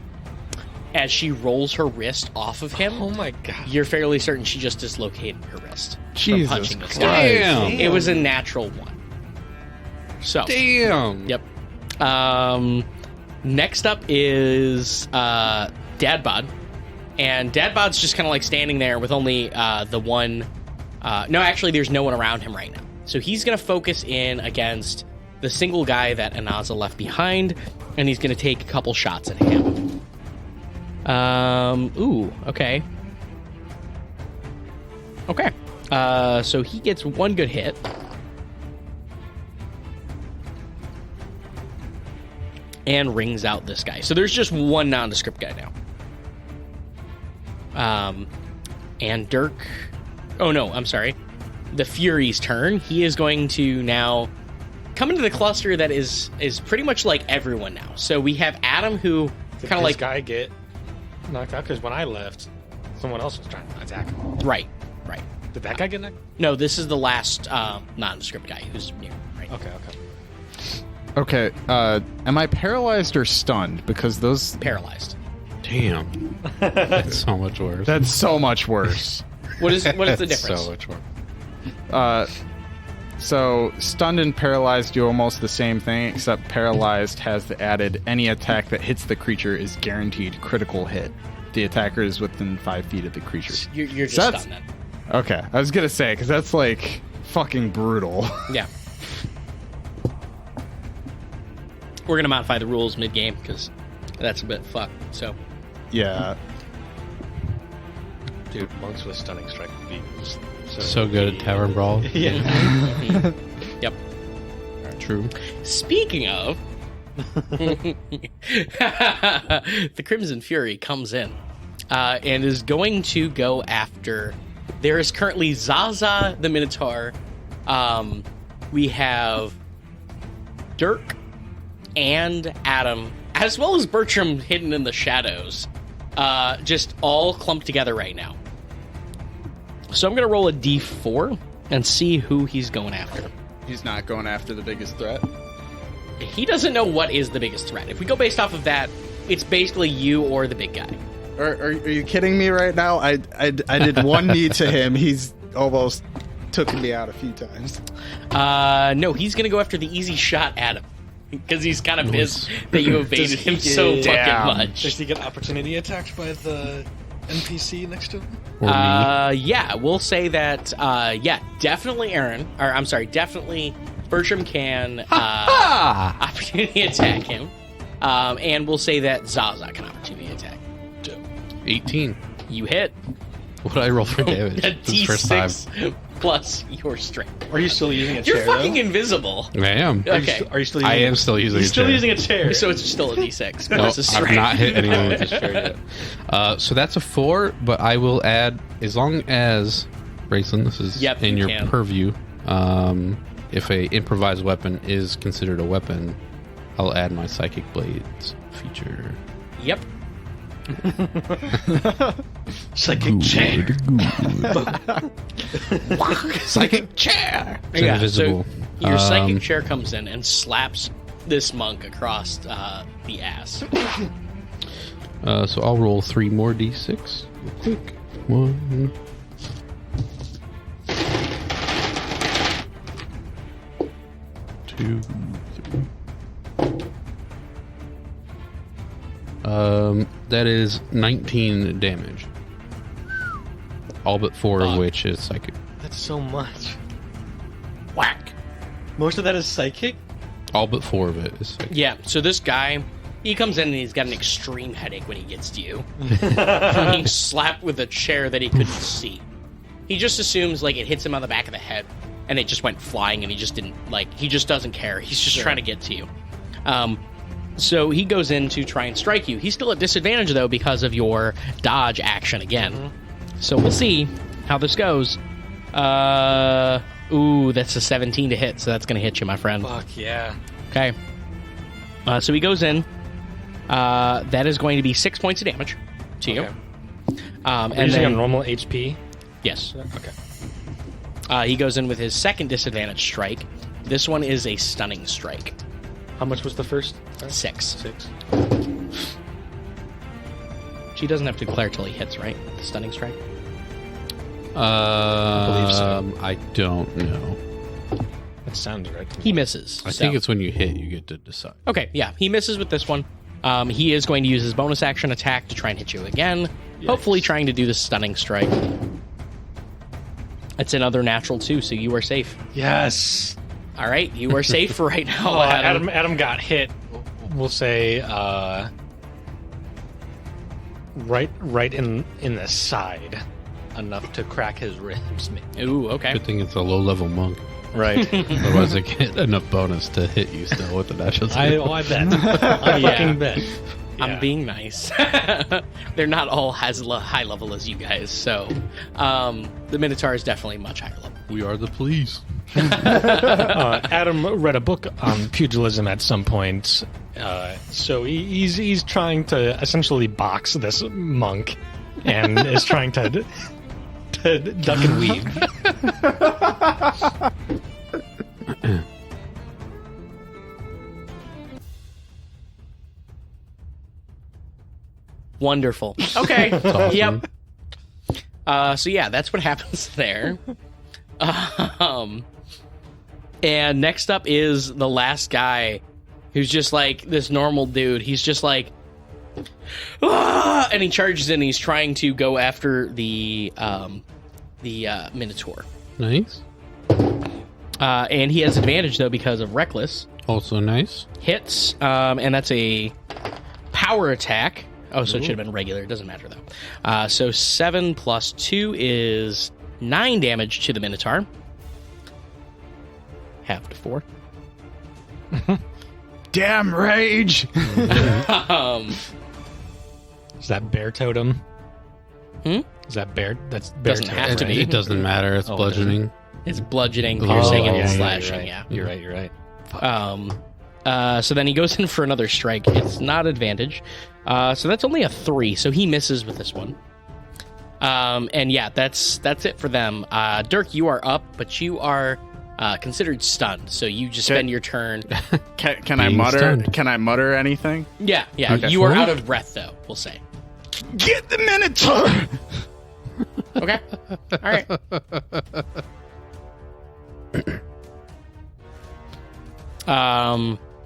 [SPEAKER 4] As she rolls her wrist off of him,
[SPEAKER 3] Oh my god.
[SPEAKER 4] you're fairly certain she just dislocated her wrist
[SPEAKER 1] Jesus
[SPEAKER 4] from punching this
[SPEAKER 1] Christ.
[SPEAKER 4] guy.
[SPEAKER 2] Damn.
[SPEAKER 4] It was a natural one. So,
[SPEAKER 2] Damn.
[SPEAKER 4] yep. Next up is Dadbod. And Dadbod's just kind of like standing there with only the one... no, actually, there's no one around him right now. So he's going to focus in against the single guy that Anaza left behind, and he's going to take a couple shots at him. Ooh, okay. Okay. So he gets one good hit. And rings out this guy. So there's just one nondescript guy now. And Dirk... Oh, no, I'm sorry. The Fury's turn. He is going to now come into the cluster that is pretty much like everyone now. So we have Adam, who
[SPEAKER 3] Did
[SPEAKER 4] kind of
[SPEAKER 3] this
[SPEAKER 4] like...
[SPEAKER 3] guy get knocked out? Because when I left, someone else was trying to attack him.
[SPEAKER 4] Right.
[SPEAKER 3] Did that guy get knocked?
[SPEAKER 4] No, this is the last nondescript guy who's near. Right.
[SPEAKER 3] Okay.
[SPEAKER 1] Okay, am I paralyzed or stunned? Because those...
[SPEAKER 4] Paralyzed.
[SPEAKER 2] Damn. That's so much worse.
[SPEAKER 1] That's so much worse.
[SPEAKER 4] What is the
[SPEAKER 2] That's
[SPEAKER 4] difference?
[SPEAKER 2] so much worse.
[SPEAKER 1] So, stunned and paralyzed do almost the same thing, except paralyzed has the added, any attack that hits the creature is guaranteed critical hit. The attacker is within 5 feet of the creature.
[SPEAKER 4] You're just
[SPEAKER 1] So that's-
[SPEAKER 4] stunned then.
[SPEAKER 1] Okay, I was gonna say, because that's, like, fucking brutal.
[SPEAKER 4] Yeah. We're gonna modify the rules mid-game, because that's a bit fucked, so...
[SPEAKER 1] Yeah.
[SPEAKER 3] Dude, monks with stunning strike would be
[SPEAKER 2] So good at Tavern Brawl.
[SPEAKER 3] Yeah.
[SPEAKER 4] Yep.
[SPEAKER 2] True.
[SPEAKER 4] Speaking of... the Crimson Fury comes in and is going to go after... There is currently Zaza the Minotaur. We have Dirk and Adam, as well as Bertram hidden in the shadows, just all clumped together right now. So I'm going to roll a d4 and see who he's going after.
[SPEAKER 1] He's not going after the biggest threat.
[SPEAKER 4] He doesn't know what is the biggest threat. If we go based off of that, it's basically you or the big guy.
[SPEAKER 1] Are you kidding me right now? I did one knee to him. He's almost took me out a few times.
[SPEAKER 4] No, he's going to go after the easy shot at him. Because he's kind of pissed that you evaded him so
[SPEAKER 1] Damn.
[SPEAKER 4] fucking much.
[SPEAKER 3] Does he get opportunity attacked by the NPC next to him?
[SPEAKER 2] Or me.
[SPEAKER 4] Yeah, we'll say that, definitely Aaron, or I'm sorry, definitely Bertram can opportunity attack him. And we'll say that Zaza can opportunity attack.
[SPEAKER 2] 18.
[SPEAKER 4] You hit.
[SPEAKER 2] What did I roll for damage?
[SPEAKER 4] A
[SPEAKER 2] This is the first time.
[SPEAKER 4] D6 plus your strength.
[SPEAKER 5] Are you still using a
[SPEAKER 4] You're
[SPEAKER 5] chair?
[SPEAKER 4] fucking
[SPEAKER 5] though?
[SPEAKER 4] invisible.
[SPEAKER 2] I am.
[SPEAKER 4] Okay.
[SPEAKER 5] Are you still? Using
[SPEAKER 2] I am still using
[SPEAKER 5] He's
[SPEAKER 2] a
[SPEAKER 5] still
[SPEAKER 2] chair.
[SPEAKER 5] using a chair.
[SPEAKER 4] So it's still a d6.
[SPEAKER 2] No,
[SPEAKER 4] versus
[SPEAKER 2] I've
[SPEAKER 4] strength.
[SPEAKER 2] not hit anyone with this chair yet. So that's a 4, but I will add, as long as, Bracelet, this is
[SPEAKER 4] Yep,
[SPEAKER 2] in
[SPEAKER 4] you
[SPEAKER 2] your
[SPEAKER 4] can.
[SPEAKER 2] purview, if a improvised weapon is considered a weapon, I'll add my Psychic Blades feature.
[SPEAKER 4] Yep.
[SPEAKER 5] Psychic chair.
[SPEAKER 2] Psychic chair! It's
[SPEAKER 4] Yeah,
[SPEAKER 2] invisible.
[SPEAKER 4] So your psychic chair comes in and slaps this monk across the ass.
[SPEAKER 2] So I'll roll 3 more d6 real quick. 1, 2, 3. That is 19 damage. All but 4 of which is psychic.
[SPEAKER 5] That's so much.
[SPEAKER 4] Whack.
[SPEAKER 5] Most of that is psychic.
[SPEAKER 2] All but 4 of it is psychic.
[SPEAKER 4] Yeah, so this guy, he comes in and he's got an extreme headache when he gets to you. He's slapped with a chair that he couldn't see. He just assumes, like, it hits him on the back of the head, and it just went flying, and he just didn't, like, he just doesn't care. He's just trying to get to you. So he goes in to try and strike you. He's still at disadvantage, though, because of your dodge action again. So we'll see how this goes. Ooh, that's a 17 to hit, so that's going to hit you, my friend.
[SPEAKER 5] Fuck yeah.
[SPEAKER 4] Okay. So he goes in. That is going to be 6 points of damage to you.
[SPEAKER 5] Okay.
[SPEAKER 4] And
[SPEAKER 5] Using
[SPEAKER 4] then,
[SPEAKER 5] a normal HP.
[SPEAKER 4] yes.
[SPEAKER 5] Okay.
[SPEAKER 4] He goes in with his second disadvantage strike. This one is a stunning strike.
[SPEAKER 5] How much was the first?
[SPEAKER 4] 6.
[SPEAKER 5] 6.
[SPEAKER 4] She doesn't have to declare till he hits, right? The stunning strike.
[SPEAKER 5] believe so.
[SPEAKER 2] I don't know.
[SPEAKER 5] That sounds right.
[SPEAKER 4] He misses.
[SPEAKER 2] I think it's when you hit, you get to decide.
[SPEAKER 4] Okay, yeah, he misses with this one. He is going to use his bonus action attack to try and hit you again. Hopefully trying to do the stunning strike. It's another natural 2, so you are safe.
[SPEAKER 5] Yes.
[SPEAKER 4] All right, you are safe for right now,
[SPEAKER 5] Oh,
[SPEAKER 4] Adam.
[SPEAKER 5] Adam got hit. We'll say right in the side, enough to crack his ribs.
[SPEAKER 4] Ooh, okay.
[SPEAKER 2] Good thing it's a low-level monk.
[SPEAKER 5] Right.
[SPEAKER 2] Otherwise, I get enough bonus to hit you still with the natural.
[SPEAKER 5] I bet. I fucking bet.
[SPEAKER 4] I'm
[SPEAKER 5] Yeah.
[SPEAKER 4] being nice. They're not all as high level as you guys, so the Minotaur is definitely much higher level.
[SPEAKER 2] We are the police.
[SPEAKER 5] Adam read a book on pugilism at some point, so he's trying to essentially box this monk, and is trying to duck and weave.
[SPEAKER 4] Wonderful. Okay.
[SPEAKER 2] Awesome.
[SPEAKER 4] Yep. So yeah, that's what happens there. And next up is the last guy, who's just like this normal dude. He's just like, "Ah!" And he charges in. And he's trying to go after the Minotaur.
[SPEAKER 2] Nice.
[SPEAKER 4] And he has advantage though because of Reckless.
[SPEAKER 2] Also nice.
[SPEAKER 4] Hits, and that's a power attack. Oh, so it should have been regular. It doesn't matter, though. So 7 plus 2 is 9 damage to the Minotaur. Half to 4.
[SPEAKER 1] Damn rage!
[SPEAKER 5] Is that bear totem?
[SPEAKER 4] Hmm?
[SPEAKER 5] Is that bear? That's bear
[SPEAKER 4] Doesn't
[SPEAKER 5] totem.
[SPEAKER 4] have to
[SPEAKER 5] right?
[SPEAKER 4] be.
[SPEAKER 2] It doesn't matter. It's
[SPEAKER 5] Oh,
[SPEAKER 2] bludgeoning.
[SPEAKER 4] It's bludgeoning,
[SPEAKER 2] Oh,
[SPEAKER 4] piercing, and
[SPEAKER 2] yeah,
[SPEAKER 4] slashing, yeah.
[SPEAKER 5] You're right. You're right.
[SPEAKER 4] So then he goes in for another strike. It's not advantage. So that's only a 3, so he misses with this one. And yeah, that's it for them. Dirk, you are up, but you are considered stunned, so you just spend your turn.
[SPEAKER 1] Can I
[SPEAKER 2] Being
[SPEAKER 1] mutter?
[SPEAKER 2] stunned.
[SPEAKER 1] Can I mutter anything?
[SPEAKER 4] Yeah.
[SPEAKER 1] Okay.
[SPEAKER 4] You are out of breath, though, we'll say.
[SPEAKER 1] Get the Minotaur!
[SPEAKER 4] Okay. All right.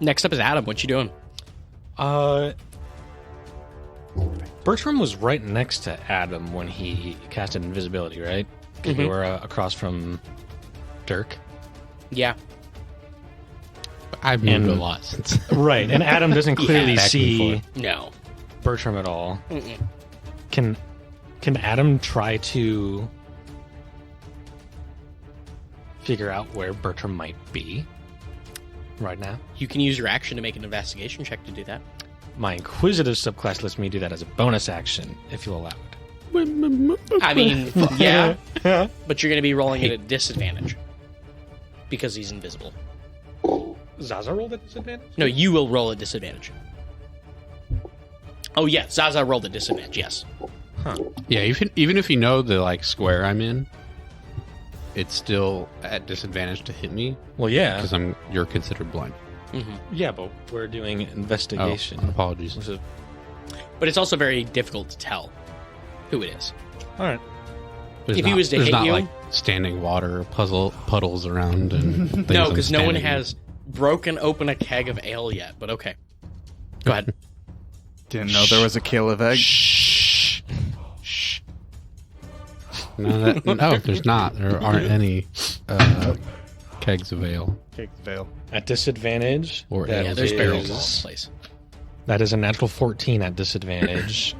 [SPEAKER 4] Next up is Adam. What you doing?
[SPEAKER 5] Bertram was right next to Adam when he casted invisibility, right? Because we were across from Dirk.
[SPEAKER 4] Yeah.
[SPEAKER 2] I've moved
[SPEAKER 5] And-
[SPEAKER 2] a lot since.
[SPEAKER 5] Right, and Adam doesn't clearly
[SPEAKER 2] Back and
[SPEAKER 5] see
[SPEAKER 2] forth.
[SPEAKER 4] No.
[SPEAKER 5] Bertram at all. Can Adam try to figure out where Bertram might be right now.
[SPEAKER 4] You can use your action to make an investigation check to do that.
[SPEAKER 5] My Inquisitive subclass lets me do that as a bonus action, if you'll allow it.
[SPEAKER 4] I mean, yeah, but you're going to be rolling at a disadvantage because he's invisible.
[SPEAKER 5] Zaza rolled at disadvantage?
[SPEAKER 4] No, you will roll a disadvantage. Oh yeah, Zaza rolled a disadvantage. Yes.
[SPEAKER 5] Huh.
[SPEAKER 2] Yeah, even if you know the like square I'm in, it's still at disadvantage to hit me
[SPEAKER 5] Well, yeah.
[SPEAKER 2] because you're considered blind.
[SPEAKER 5] Yeah, but we're doing investigation.
[SPEAKER 2] Oh, apologies.
[SPEAKER 5] Which is-
[SPEAKER 4] But it's also very difficult to tell who it is.
[SPEAKER 5] all right.
[SPEAKER 2] There's
[SPEAKER 4] If he was to
[SPEAKER 2] there's
[SPEAKER 4] hit
[SPEAKER 2] not
[SPEAKER 4] you-
[SPEAKER 2] like standing water puddles around and things
[SPEAKER 4] No,
[SPEAKER 2] I'm
[SPEAKER 4] because no one
[SPEAKER 2] standing in.
[SPEAKER 4] has broken open a keg of ale yet. But okay, go ahead.
[SPEAKER 1] Didn't know there was a kill of egg.
[SPEAKER 2] Shh. Shh. No, there's not. There aren't any kegs of ale.
[SPEAKER 1] Take the veil.
[SPEAKER 5] At disadvantage.
[SPEAKER 2] Or
[SPEAKER 5] that
[SPEAKER 4] Yeah, there's
[SPEAKER 5] is-
[SPEAKER 4] barrels all over the place.
[SPEAKER 5] That is a natural 14 at disadvantage,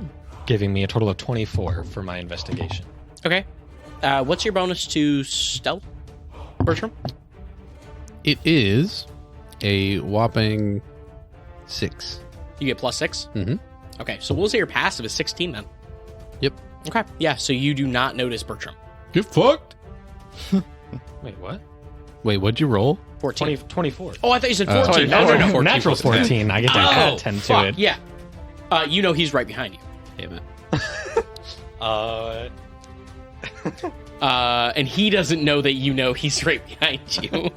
[SPEAKER 5] giving me a total of 24 for my investigation.
[SPEAKER 4] Okay, what's your bonus to stealth, Bertram?
[SPEAKER 2] It is a whopping 6.
[SPEAKER 4] You get +6.
[SPEAKER 2] Mm-hmm.
[SPEAKER 4] Okay, so we'll say your passive is 16 then.
[SPEAKER 2] Yep.
[SPEAKER 4] Okay, yeah. So you do not notice Bertram.
[SPEAKER 2] Get fucked.
[SPEAKER 5] Wait, what?
[SPEAKER 2] Wait, what'd you roll?
[SPEAKER 4] 14.
[SPEAKER 5] 24.
[SPEAKER 4] Oh, I thought you said 14.
[SPEAKER 2] no,
[SPEAKER 4] no, no,
[SPEAKER 2] no,
[SPEAKER 4] no.
[SPEAKER 2] 14
[SPEAKER 5] Natural
[SPEAKER 2] plus 10.
[SPEAKER 5] 14. I get to add 10 to
[SPEAKER 4] fuck,
[SPEAKER 5] it.
[SPEAKER 4] Yeah. You know he's right behind you.
[SPEAKER 2] Damn it.
[SPEAKER 4] And he doesn't know that you know he's right behind you.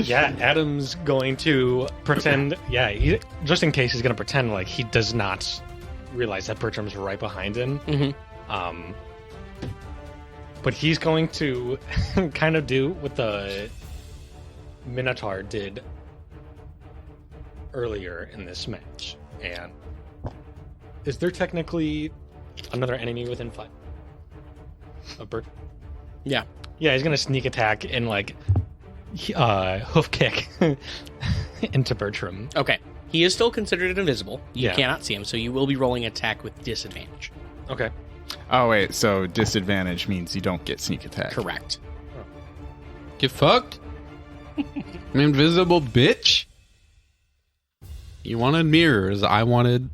[SPEAKER 5] Yeah, Adam's going to pretend. Yeah, just in case he's going to pretend like he does not realize that Bertram's right behind him.
[SPEAKER 4] Mhm.
[SPEAKER 5] But he's going to kind of do what the Minotaur did earlier in this match. And is there technically another enemy within 5 of Bertram?
[SPEAKER 4] Yeah.
[SPEAKER 5] Yeah, he's going to sneak attack and like hoof kick into Bertram.
[SPEAKER 4] Okay. He is still considered invisible. You
[SPEAKER 5] Yeah.
[SPEAKER 4] cannot see him, so you will be rolling attack with disadvantage.
[SPEAKER 5] Okay.
[SPEAKER 1] Oh wait, so disadvantage means you don't get sneak attack.
[SPEAKER 4] Correct.
[SPEAKER 2] Get fucked. I'm invisible, bitch. You wanted mirrors. I wanted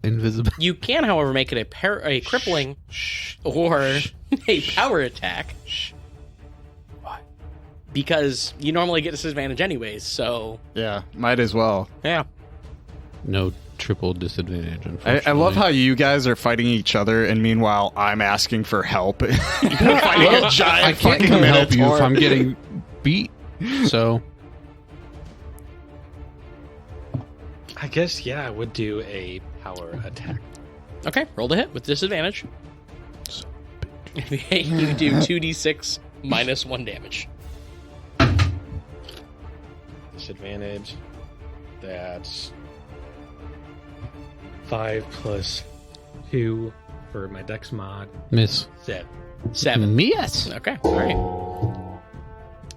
[SPEAKER 2] invisible.
[SPEAKER 4] You can, however, make it a crippling or a power attack.
[SPEAKER 2] Why?
[SPEAKER 4] Because you normally get disadvantage anyways, so
[SPEAKER 1] Yeah, might as well.
[SPEAKER 4] yeah.
[SPEAKER 2] No triple disadvantage.
[SPEAKER 1] I
[SPEAKER 2] Unfortunately.
[SPEAKER 1] love how you guys are fighting each other, and meanwhile I'm asking for help. You're fighting a giant
[SPEAKER 2] I can't
[SPEAKER 1] fucking
[SPEAKER 2] come help you
[SPEAKER 1] minotaur.
[SPEAKER 2] if I'm getting beat. So
[SPEAKER 5] I guess, yeah, I would do a power attack.
[SPEAKER 4] Okay, roll the hit with disadvantage. You do 2d6 minus 1 damage.
[SPEAKER 5] Disadvantage. That's 5 plus 2 for my dex mod.
[SPEAKER 2] miss.
[SPEAKER 4] 7.
[SPEAKER 2] Yes.
[SPEAKER 4] Okay, alright.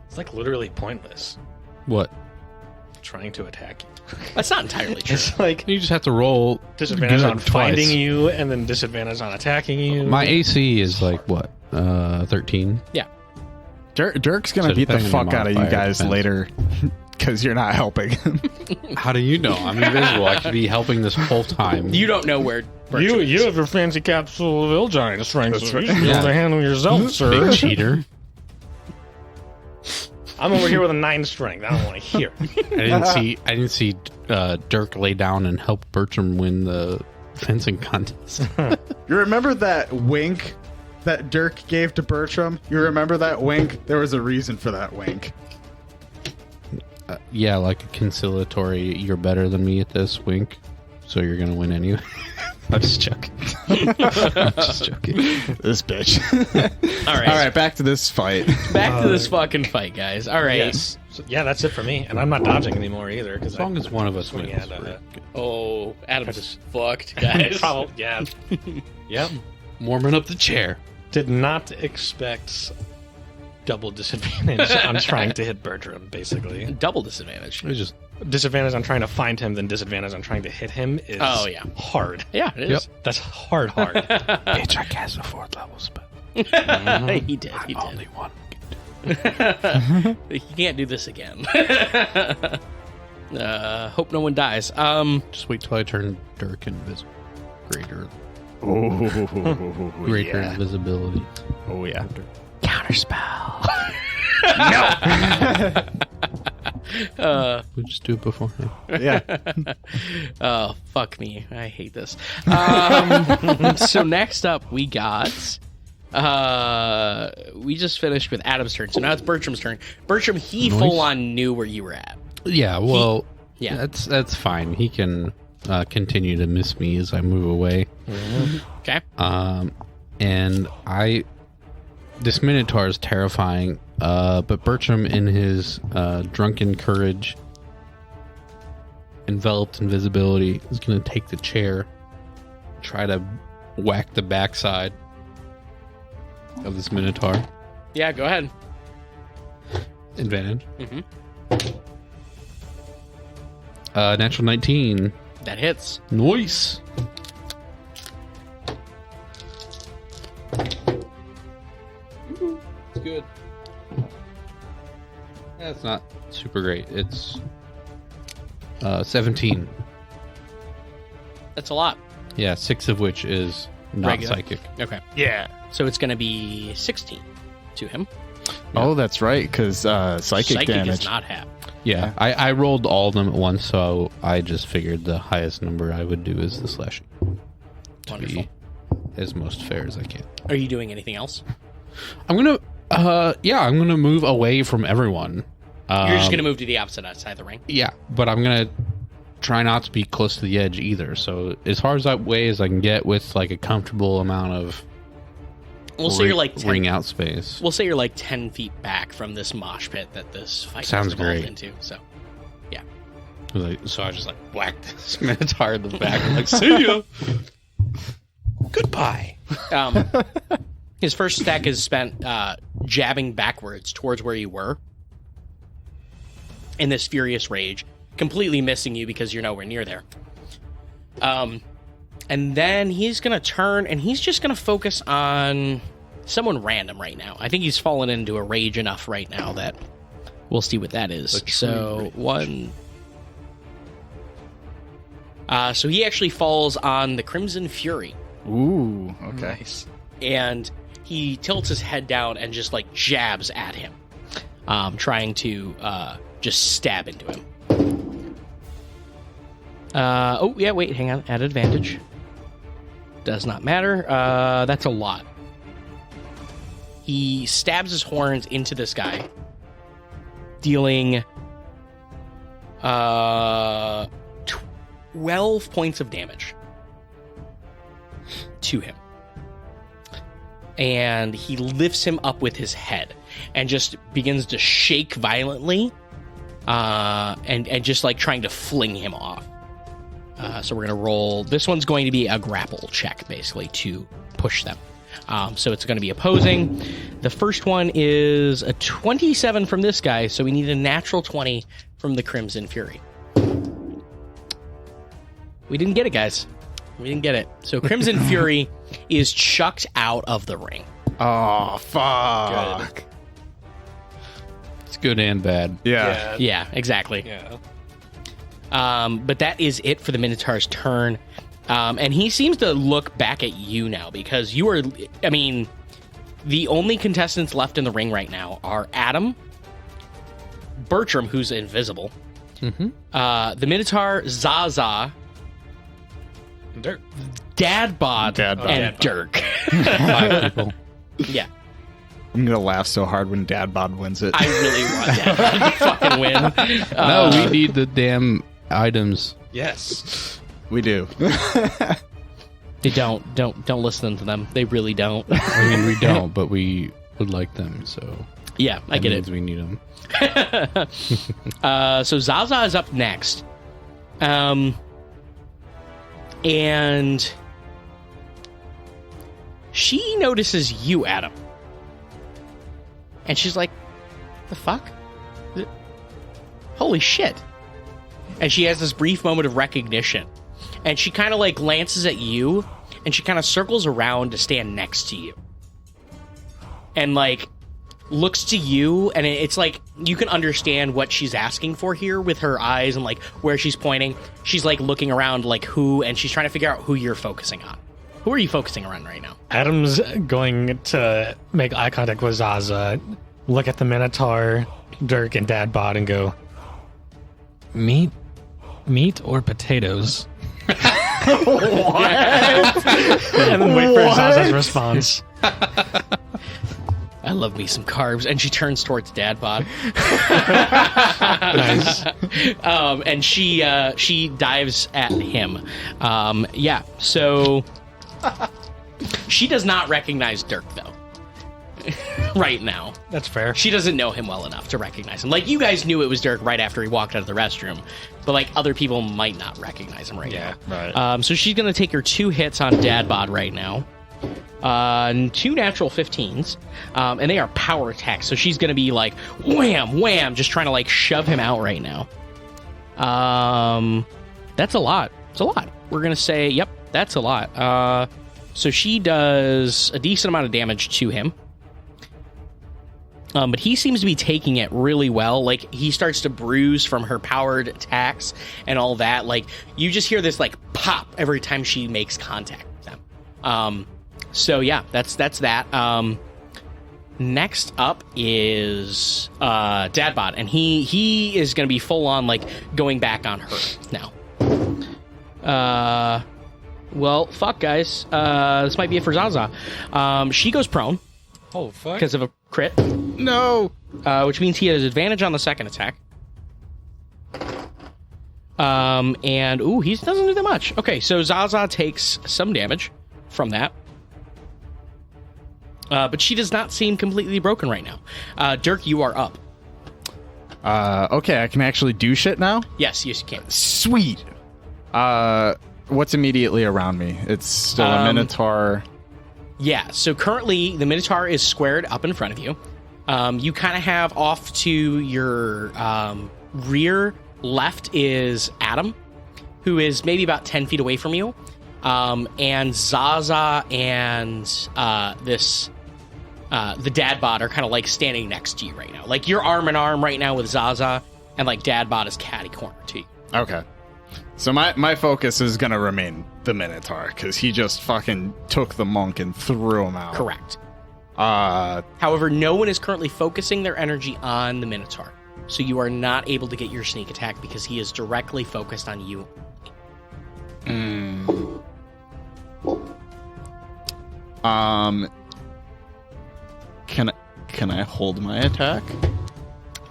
[SPEAKER 5] It's like literally pointless
[SPEAKER 2] What?
[SPEAKER 5] trying to attack you.
[SPEAKER 4] That's not entirely true.
[SPEAKER 5] It's like
[SPEAKER 2] You just have to roll
[SPEAKER 5] disadvantage
[SPEAKER 2] good
[SPEAKER 5] on
[SPEAKER 2] twice.
[SPEAKER 5] finding you and then disadvantage on attacking you.
[SPEAKER 2] My AC is like what? 13.
[SPEAKER 1] Dirk's gonna
[SPEAKER 2] So
[SPEAKER 1] beat the
[SPEAKER 2] depending on
[SPEAKER 1] fuck out of you
[SPEAKER 2] modifier,
[SPEAKER 1] guys
[SPEAKER 2] depends.
[SPEAKER 1] later because you're not helping him.
[SPEAKER 2] How do you know? I'm invisible. I could be helping this whole time.
[SPEAKER 4] You don't know where Bertram is.
[SPEAKER 5] you have your fancy capsule of ill giant strength,
[SPEAKER 1] That's
[SPEAKER 5] so
[SPEAKER 1] right.
[SPEAKER 5] you should be able to handle yourself, sir.
[SPEAKER 2] Big cheater.
[SPEAKER 5] I'm over here with a 9 strength. I don't want to hear.
[SPEAKER 2] I didn't see Dirk lay down and help Bertram win the fencing contest.
[SPEAKER 1] You remember that wink that Dirk gave to Bertram? You remember that wink? There was a reason for that wink.
[SPEAKER 2] Yeah, like a conciliatory, you're better than me at this wink, so you're going to win anyway. I'm just joking. I'm just joking.
[SPEAKER 1] This bitch.
[SPEAKER 4] All right.
[SPEAKER 1] All right, back to this fight.
[SPEAKER 4] Back to this fucking fight, guys. All right.
[SPEAKER 5] Yes. So, yeah, that's it for me. And I'm not dodging anymore either.
[SPEAKER 2] As long as one of us wins.
[SPEAKER 5] Yeah,
[SPEAKER 2] we're good.
[SPEAKER 4] Oh, Adam's fucked, guys.
[SPEAKER 5] Probably, yeah. Yep.
[SPEAKER 2] Warming up the chair.
[SPEAKER 5] Did not expect double disadvantage on trying to hit Bertram, basically.
[SPEAKER 4] Double disadvantage.
[SPEAKER 2] It's just
[SPEAKER 5] Disadvantage on trying to find him, then disadvantage on trying to hit him is hard.
[SPEAKER 4] Yeah, it is.
[SPEAKER 5] That's hard.
[SPEAKER 2] Hitchhike has a 4th level spell.
[SPEAKER 4] He did.
[SPEAKER 2] Only one.
[SPEAKER 4] He can't do this again. Hope no one dies.
[SPEAKER 2] Just wait till I turn Dirk invisible. Greater
[SPEAKER 1] Yeah.
[SPEAKER 2] invisibility.
[SPEAKER 1] Oh, yeah.
[SPEAKER 4] Counterspell.
[SPEAKER 2] We'll just do it before.
[SPEAKER 1] Yeah.
[SPEAKER 4] Oh, fuck me. I hate this. So next up, we got... we just finished with Adam's turn, so now it's Bertram's turn. Bertram, he
[SPEAKER 2] Nice.
[SPEAKER 4] full on knew where you were at.
[SPEAKER 2] Yeah, well,
[SPEAKER 4] Yeah.
[SPEAKER 2] that's fine. He can continue to miss me as I move away.
[SPEAKER 4] Okay.
[SPEAKER 2] And this Minotaur is terrifying, but Bertram, in his drunken courage, enveloped invisibility, is going to take the chair, try to whack the backside of this Minotaur.
[SPEAKER 4] Yeah, go ahead.
[SPEAKER 2] Advantage.
[SPEAKER 4] Mhm.
[SPEAKER 2] Natural 19.
[SPEAKER 4] That hits.
[SPEAKER 2] Nice. It's good. That's not super great. It's 17.
[SPEAKER 4] That's a lot.
[SPEAKER 2] Yeah, 6 of which is not
[SPEAKER 4] Regular.
[SPEAKER 2] psychic.
[SPEAKER 4] Okay.
[SPEAKER 5] Yeah.
[SPEAKER 4] So it's going to be 16 to him.
[SPEAKER 1] Oh, that's right, because psychic damage.
[SPEAKER 4] is not half.
[SPEAKER 2] Yeah, I rolled all of them at once, so I just figured the highest number I would do is the slashing to
[SPEAKER 4] Wonderful.
[SPEAKER 2] be as most fair as I can.
[SPEAKER 4] Are you doing anything else?
[SPEAKER 2] I'm gonna move away from everyone.
[SPEAKER 4] You're just going to move to the opposite side of the ring.
[SPEAKER 2] Yeah, but I'm gonna try not to be close to the edge either. So as far as that way as I can get with like a comfortable amount of
[SPEAKER 4] We'll say you're like 10,
[SPEAKER 2] ring out space.
[SPEAKER 4] We'll say you're like 10 feet back from this mosh pit that this fight
[SPEAKER 2] Sounds
[SPEAKER 4] has evolved
[SPEAKER 2] great.
[SPEAKER 4] into. So,
[SPEAKER 2] So I just like whacked this Minotaur in the back. I'm like, see ya. Goodbye.
[SPEAKER 4] his first stack is spent jabbing backwards towards where you were in this furious rage, completely missing you because you're nowhere near there. And then he's going to turn and he's just going to focus on someone random right now. I think he's fallen into a rage enough right now that we'll see what that is. So so he actually falls on the Crimson Fury.
[SPEAKER 1] Ooh, okay.
[SPEAKER 5] Nice.
[SPEAKER 4] And he tilts his head down and just like jabs at him, trying to just stab into him. Oh, yeah, wait, hang on. At advantage. Does not matter. That's a lot. He stabs his horns into this guy, dealing 12 points of damage to him. And he lifts him up with his head and just begins to shake violently, and just like trying to fling him off. So we're going to roll. This one's going to be a grapple check, basically, to push them. So it's going to be opposing. The first one is a 27 from this guy, so we need a natural 20 from the Crimson Fury. We didn't get it, guys. We didn't get it. So Crimson Fury is chucked out of the ring.
[SPEAKER 1] Oh, fuck.
[SPEAKER 5] Good.
[SPEAKER 2] It's good and bad.
[SPEAKER 1] Yeah.
[SPEAKER 4] Yeah, exactly.
[SPEAKER 5] Yeah.
[SPEAKER 4] But that is it for the Minotaur's turn. And he seems to look back at you now because you are, I mean, the only contestants left in the ring right now are Adam, Bertram, who's invisible, the Minotaur, Zaza,
[SPEAKER 5] Dirk.
[SPEAKER 4] Dadbod,
[SPEAKER 1] Dadbod.
[SPEAKER 4] and Dirk.
[SPEAKER 2] 5 people.
[SPEAKER 4] Yeah.
[SPEAKER 1] I'm going to laugh so hard when Dadbod wins it.
[SPEAKER 4] I really want Dadbod to fucking win.
[SPEAKER 2] No, we need the damn items.
[SPEAKER 5] Yes.
[SPEAKER 1] We do.
[SPEAKER 4] They don't listen to them. They really don't.
[SPEAKER 2] I mean, we don't, but we would like them, so
[SPEAKER 4] Yeah, I
[SPEAKER 2] that
[SPEAKER 4] get
[SPEAKER 2] means
[SPEAKER 4] it.
[SPEAKER 2] we need them.
[SPEAKER 4] So Zaza is up next. And she notices you, Adam. And she's like, the fuck? Holy shit. And she has this brief moment of recognition. And she kind of like glances at you, and she kind of circles around to stand next to you. And like looks to you, and it's like you can understand what she's asking for here with her eyes and like where she's pointing. She's like looking around like who, and she's trying to figure out who you're focusing on. Who are you focusing on right now?
[SPEAKER 5] Adam's going to make eye contact with Zaza, look at the Minotaur, Dirk, and Dadbot, and go, meat or potatoes?
[SPEAKER 4] What?
[SPEAKER 5] And then wait for Zaza's response.
[SPEAKER 4] I love me some carbs. And she turns towards Dadbot.
[SPEAKER 5] Nice.
[SPEAKER 4] And she dives at him. Yeah, so she does not recognize Dirk, though. Right now.
[SPEAKER 5] That's fair.
[SPEAKER 4] She doesn't know him well enough to recognize him. Like, you guys knew it was Dirk right after he walked out of the restroom, but, like, other people might not recognize him right now.
[SPEAKER 5] Right.
[SPEAKER 4] So she's going to take her 2 hits on Dadbot right now. 2 natural 15s, and they are power attacks, so she's going to be like, wham, wham, just trying to, like, shove him out right now. That's a lot. It's a lot. We're going to say, yep, that's a lot. So she does a decent amount of damage to him. But he seems to be taking it really well. Like, he starts to bruise from her powered attacks and all that. Like, you just hear this, like, pop every time she makes contact with them. So, yeah, that's that. Next up is Dadbot, and he is going to be full-on, like, going back on her now. Well, fuck, guys. This might be it for Zaza. She goes prone.
[SPEAKER 5] Oh, fuck.
[SPEAKER 4] Because of a crit.
[SPEAKER 1] No.
[SPEAKER 4] Which means he has advantage on the second attack. And, ooh, he doesn't do that much. Okay, so Zaza takes some damage from that. But she does not seem completely broken right now. Dirk, you are up.
[SPEAKER 1] Okay, I can actually do shit now?
[SPEAKER 4] Yes, you can.
[SPEAKER 1] Sweet. What's immediately around me? It's still a Minotaur.
[SPEAKER 4] Yeah, so currently the Minotaur is squared up in front of you. You kind of have off to your rear left is Adam, who is maybe about 10 feet away from you. And Zaza and the Dadbot are kind of like standing next to you right now. Like, you're arm in arm right now with Zaza, and like Dadbot is catty corner to you.
[SPEAKER 1] Okay. So my focus is going to remain the Minotaur, because he just fucking took the monk and threw him out.
[SPEAKER 4] Correct. However, no one is currently focusing their energy on the Minotaur. So you are not able to get your sneak attack because he is directly focused on you.
[SPEAKER 1] Can I hold my attack?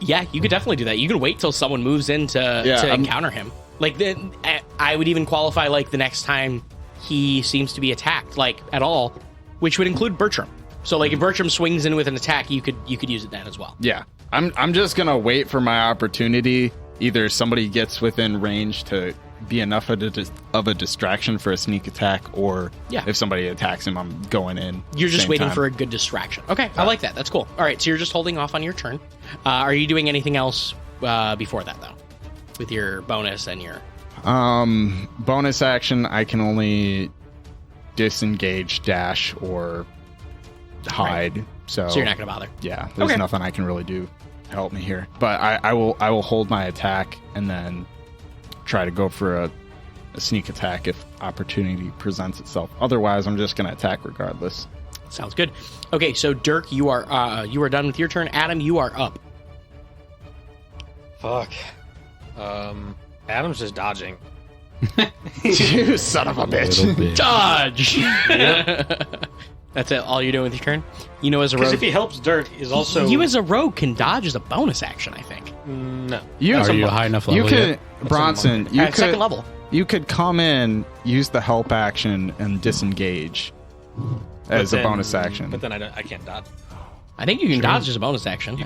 [SPEAKER 4] Yeah, you could definitely do that. You can wait till someone moves in to encounter him. Like, then I would even qualify, like, the next time he seems to be attacked, like, at all, which would include Bertram. So, like, if Bertram swings in with an attack, you could use it then as well.
[SPEAKER 1] Yeah. I'm just gonna wait for my opportunity. Either somebody gets within range to be enough of a distraction for a sneak attack, or if somebody attacks him, I'm going in.
[SPEAKER 4] You're just waiting for a good distraction. Okay, I like that. That's cool. All right, so you're just holding off on your turn. Are you doing anything else before that, though? With your bonus and your...
[SPEAKER 1] bonus action, I can only disengage, dash, or hide. Right. So
[SPEAKER 4] you're not going to bother?
[SPEAKER 1] Yeah, there's nothing I can really do to help me here. But I will hold my attack and then try to go for a sneak attack if opportunity presents itself. Otherwise, I'm just going to attack regardless.
[SPEAKER 4] Sounds good. Okay, so Dirk, you are done with your turn. Adam, you are up.
[SPEAKER 5] Fuck. Adam's just dodging.
[SPEAKER 1] You son of a bitch.
[SPEAKER 4] Dodge! That's it? All you're doing with your turn? You know, as a rogue...
[SPEAKER 5] Because if he helps Dirk, he's also...
[SPEAKER 4] You as a rogue can dodge as a bonus action, I think.
[SPEAKER 5] No.
[SPEAKER 2] Are you high enough level
[SPEAKER 1] You could...
[SPEAKER 2] yet?
[SPEAKER 1] Bronson, you
[SPEAKER 4] At
[SPEAKER 1] could...
[SPEAKER 4] second level.
[SPEAKER 1] You could come in, use the help action, and disengage as a bonus action.
[SPEAKER 5] But then I can't dodge.
[SPEAKER 4] I think you can dodge as a bonus action.